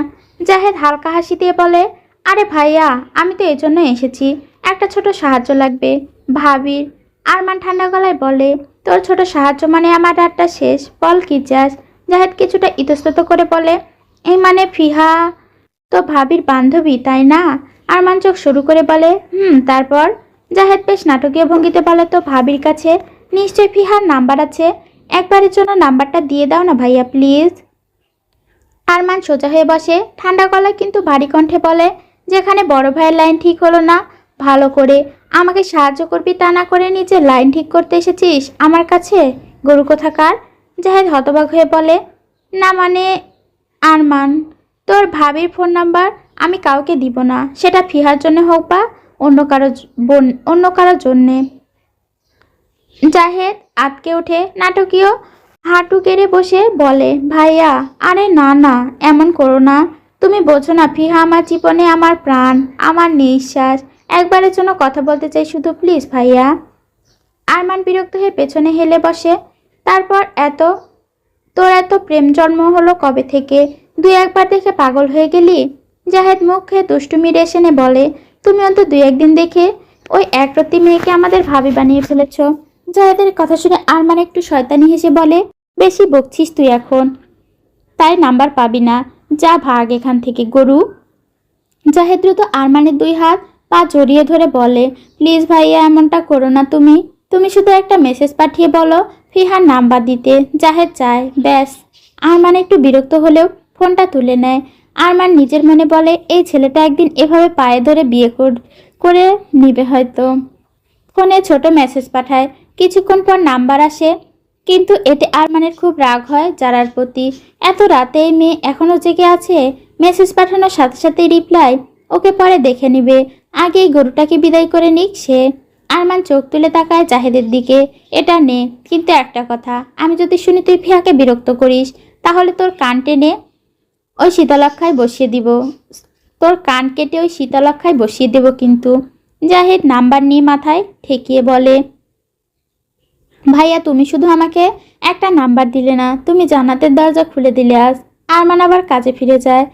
জাহেদ হালকা হাসি দিয়ে বলে, আরে ভাইয়া, আমি তো এজন্য এসেছি, একটা ছোট সাহায্য লাগবে ভাবির। আরমান ঠান্ডা গলায় বলে, তোর ছোট সাহায্য মানে আমার রাতটা শেষ, বল কি চাস? জাহেদ কিছুটা ইতস্তত করে বলে, এই মানে ফিহা তো ভাবির বান্ধবী, তাই না? আরমান চোখ শুরু করে বলে, তারপর? জাহেদ বেশ নাটকীয় ভঙ্গিতে বলে, তো ভাবির কাছে নিশ্চয়ই ফিহার নাম্বার আছে, একবারের জন্য নাম্বারটা দিয়ে দাও না ভাইয়া প্লিজ। আরমান সোজা হয়ে বসে, ঠান্ডা গলায় কিন্তু ভারী কণ্ঠে বলে, যেখানে বড় ভাইয়ের লাইন ঠিক হলো না, ভালো করে আমাকে সাহায্য করবি তা না করে নিজের লাইন ঠিক করতে এসেছিস আমার কাছে, গরু কোথাকার। জাহেদ হতবাক হয়ে বলে, না মানে আরমান, তোর ভাবির ফোন নাম্বার আমি কাউকে দিব না, সেটা ফিহার জন্য হোক বা অন্য কারোর জন্যে। জাহেদ আতকে ওঠে, নাটকীয় হাঁটু গেড়ে বসে বলে, ভাইয়া, আরে না না, এমন করো না। তুমি বোঝো না, ফিহা আমার জীবনে আমার প্রাণ, আমার নিঃশ্বাস। একবারের জন্য কথা বলতে চাই শুধু, প্লিজ ভাইয়া। আরমান বিরক্ত হয়ে পেছনে হেলে বসে। তারপর তোর এত প্রেম জন্ম হলো কবে থেকে? দুই একবার দেখে পাগল হয়ে গেলি? জাহেদ মুখে দুষ্টুমি রেশেনে বলে, তুমি অন্তত দুই একদিন দেখে ওই একরত্তি মেয়েকে আমাদের ভাবি বানিয়ে ফেলেছ। জাহেদের কথা শুনে আরমান একটু শয়তানি হেসে বলে, বেশি বকছিস তুই এখন, তাই নাম্বার পাবি না, যা ভাগ এখান থেকে গরু। জাহেদ দ্রুত আরমানের দুই হাত পা জড়িয়ে ধরে বলে, প্লিজ ভাইয়া, এমনটা করো না। তুমি শুধু একটা মেসেজ পাঠিয়ে বলো ফিহার নাম্বার দিতে। জাহেদ চায়, ব্যাস। আরমান একটু বিরক্ত হলেও ফোনটা তুলে নেয়। আরমান নিজের মনে বলে, এই ছেলেটা একদিন এভাবে পায়ে ধরে বিয়ে করে নিবে হয়তো। ফোনে ছোট মেসেজ পাঠায়, কিছুক্ষণ পর নাম্বার আসে, কিন্তু এতে আরমানের খুব রাগ হয় জারার প্রতি। এত রাতে এই মেয়ে এখনও জেগে আছে। মেসেজ পাঠানোর সাথে সাথে রিপ্লাই, ওকে পরে দেখে নিবে, আগে এই গরুটাকে বিদায় করে নিক সে। আরমান চোখ তুলে তাকায় জাহেদের দিকে, এটা নে, কিন্তু একটা কথা, আমি যদি শুনি তুই ফিহাকে বিরক্ত করিস, তাহলে তোর কান টেনে ওই শীতলক্ষায় বসিয়ে দিব, তোর কান কেটে ওই শীতলক্ষায় বসিয়ে দেব কিন্তু। জাহিদ নাম্বার নিয়ে মাথায় ঠেকিয়ে বলে, ভাইয়া তুমি শুধু আমাকে একটা নাম্বার দিলে না, তুমি জান্নাতের দরজা খুলে দিলে আজ। আরমান আবার কাজে ফিরে যায়।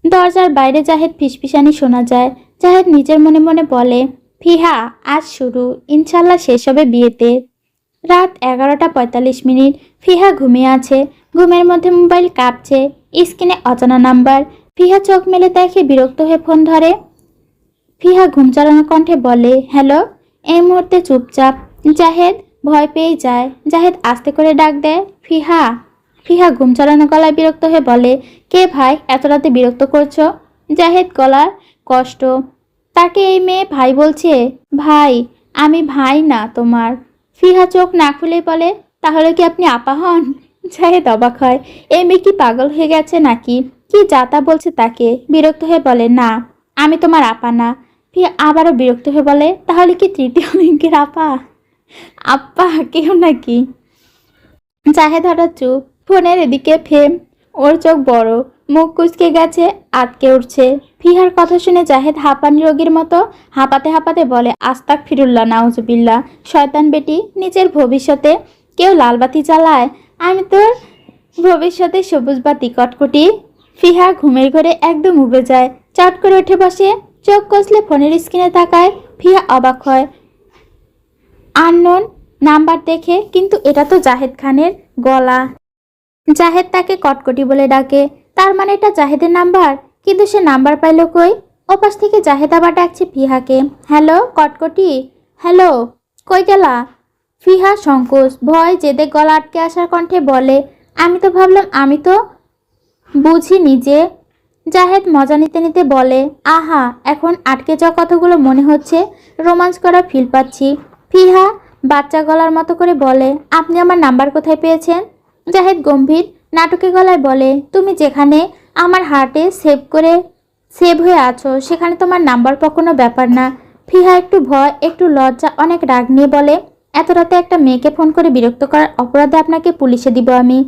দরজার বাইরে জাহেদ ফিসফিসানি শোনা যায়। জাহেদ নিজের মনে মনে বলে, ফিহা আজ শুরু, ইনশাল্লাহ শেষ হবে বিয়েতে। রাত 11:45। ফিহা ঘুমিয়ে আছে। ঘুমের মধ্যে মোবাইল কাঁপছে, স্ক্রিনে অজানা নাম্বার। ফিহা চোখ মেলে দেখে বিরক্ত হয়ে ফোন ধরে। ফিহা ঘুম চালানো কণ্ঠে বলে, হ্যালো। এই মুহূর্তে চুপচাপ। জাহেদ ভয় পেয়ে যায়। জাহেদ আস্তে করে ডাক দেয়, ফিহা। ফিহা ঘুম চালানো গলায় বিরক্ত হয়ে বলে, কে ভাই, এত রাতে বিরক্ত করছো? জাহেদ গলার কষ্ট। তাকে এই মেয়ে ভাই বলছে? ভাই, আমি ভাই না তোমার। ফিহা চোখ না খুলেই বলে, তাহলে কি আপনি আপা হন? জাহেদ অবাক হয়। এই মেয়ে কি পাগল হয়ে গেছে নাকি? কি যাতা বলছে তাকে। বিরক্ত হয়ে বলে, না আমি তোমার আপা না। ফিহা আবারও বিরক্ত হয়ে বলে, তাহলে কি তৃতীয় লিঙ্গের আপা? আপা কেউ নাকি? জাহেদ হঠাৎ চুপ। ফোনের এদিকে ফেম। ওর চোখ বড়, মুখ কুঁচকে গেছে, আটকে উঠছে। ফিহার কথা শুনে জাহেদ হাঁপানি রোগীর মতো হাঁপাতে হাঁপাতে বলে, আস্তাক ফিরুল্লাহ, নাউজুবিল্লাহ। শয়তান বেটি, নিজের ভবিষ্যতে কেউ লালবাতি জ্বালায়? আমি তোর ভবিষ্যতে সবুজ বাতি কটকটি। ফিহা ঘুমের ঘরে একদম উবে যায়। চট করে উঠে বসে, চোখ কষলে ফোনের স্ক্রিনে তাকায়। ফিহা অবাক হয় আননোন নাম্বার দেখে, কিন্তু এটা তো জাহেদ খানের গলা। জাহেদ তাকে কটকটি বলে ডাকে, তার মানে এটা জাহেদের নাম্বার। কিন্তু সে নাম্বার পাইল কই? ওপাশ থেকে জাহেদ আবার ডাকছে ফিহাকে, হ্যালো কটকটি, হ্যালো, কই গেলা? ফিহা সংকোচ, ভয়, জেদে গলা আটকে আসার কণ্ঠে বলে, আমি তো ভাবলাম, আমি তো বুঝিনি যে। জাহেদ মজা নিতে নিতে বলে, আহা, এখন আটকে যাওয়া কথাগুলো মনে হচ্ছে, রোমাঞ্চ করা ফিল পাচ্ছি। ফিহা বাচ্চা গলার মতো করে বলে, আপনি আমার নাম্বার কোথায় পেয়েছেন? জাহেদ গম্ভীর নাটকে গলায় বলে, তুমি যেখানে আমার হার্টে সেভ হয়ে আছো, সেখানে তোমার নাম্বার কোনো ব্যাপার না। ফিহা একটু ভয়, একটু লজ্জা, অনেক রাগ নিয়ে বলে, এত রাতে একটা মেয়েকে ফোন করে বিরক্ত করার অপরাধে আপনাকে পুলিশে দিব আমি।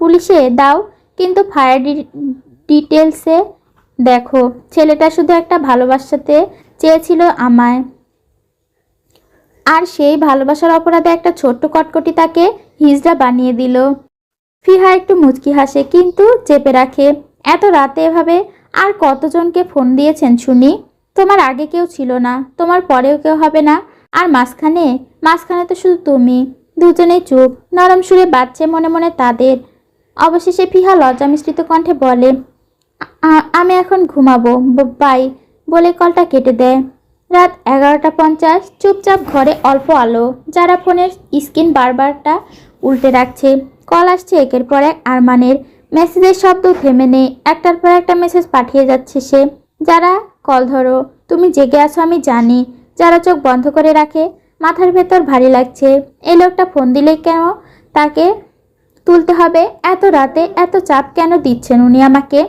পুলিশে দাও, কিন্তু ফায়ার ডিটেলসে দেখো, ছেলেটা শুধু একটা ভালোবাসাতে চেয়েছিল আমায়, আর সেই ভালোবাসার অপরাধে একটা ছোট্ট কটকটি তাকে হিজড়া বানিয়ে দিল। ফিহা একটু মুচকি হাসে, কিন্তু চেপে রাখে। এত রাতে এভাবে আর কতজনকে ফোন দিয়েছেন শুনি? তোমার আগে কেউ ছিল না, তোমার পরেও কেউ হবে না, আর মাঝখানে মাঝখানে তো শুধু তুমি। দুজনেই চুপ, নরম সুরে বাজছে মনে মনে তাদের। অবশেষে ফিহা লজ্জা মিশ্রিত কণ্ঠে বলে, আমি এখন ঘুমাবো, বাই, বলে কলটা কেটে দেয়। রাত 11:50। চুপচাপ ঘরে অল্প আলো। যারা ফোনের স্ক্রিন বারবারটা উল্টে রাখছে। কল আসছে একের পর এক আরমানের। মেসেজের শব্দ থেমে নেই, একটার পর একটা মেসেজ পাঠিয়ে যাচ্ছে সে। যারা কল ধরো, তুমি জেগে আছো আমি জানি। যারা চোখ বন্ধ করে রাখে, মাথার ভেতর ভারী লাগছে। এই লোকটা ফোন দিলেই কেন তাকে তুলতে হবে? এত রাতে এত চাপ কেন দিচ্ছেন উনি আমাকে?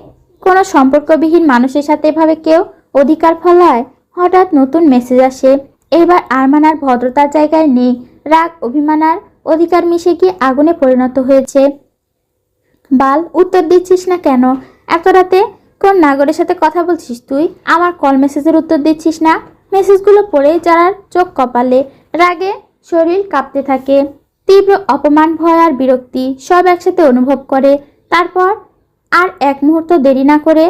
কোনো সম্পর্কবিহীন মানুষের সাথে এভাবে কেউ অধিকার ফলায়? হঠাৎ নতুন মেসেজ আসে। এবার আরমান আর ভদ্রতার জায়গায় নেই। রাগ, অভিমান আর অধিকার মিশে গিয়ে আগুনে পরিণত হয়েছে। বাল, উত্তর দিচ্ছিস না কেন? এত রাতে কোন নাগরের সাথে কথা বলছিস তুই? আমার কল মেসেজের উত্তর দিচ্ছিস না? মেসেজগুলো পড়ে যারার চোখ কপালে। রাগে শরীর কাঁপতে থাকে। তীব্র অপমান, ভয় আর বিরক্তি সব একসাথে অনুভব করে। তারপর আর এক মুহূর্ত দেরি না করে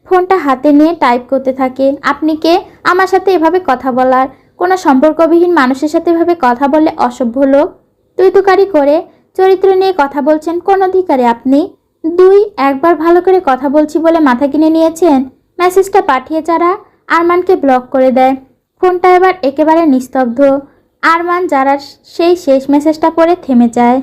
ফোনটা হাতে নিয়ে টাইপ করতে থাকে, আপনি কে? আমার সাথে এভাবে কথা বলার? কোনো সম্পর্কবিহীন মানুষের সাথে এভাবে কথা বললে অসভ্য লোক। তুই তুকারি করে চরিত্র নিয়ে কথা বলছেন, কোন অধিকারে আপনি? একবার ভালো করে কথা বলছি বলে মাথা কিনে নিয়েছেন? মেসেজটা পাঠিয়ে যারা আরমানকে ব্লক করে দেয়। ফোনটা এবার একেবারে নিস্তব্ধ। আরমান যারা সেই শেষ মেসেজটা পড়ে থেমে যায়।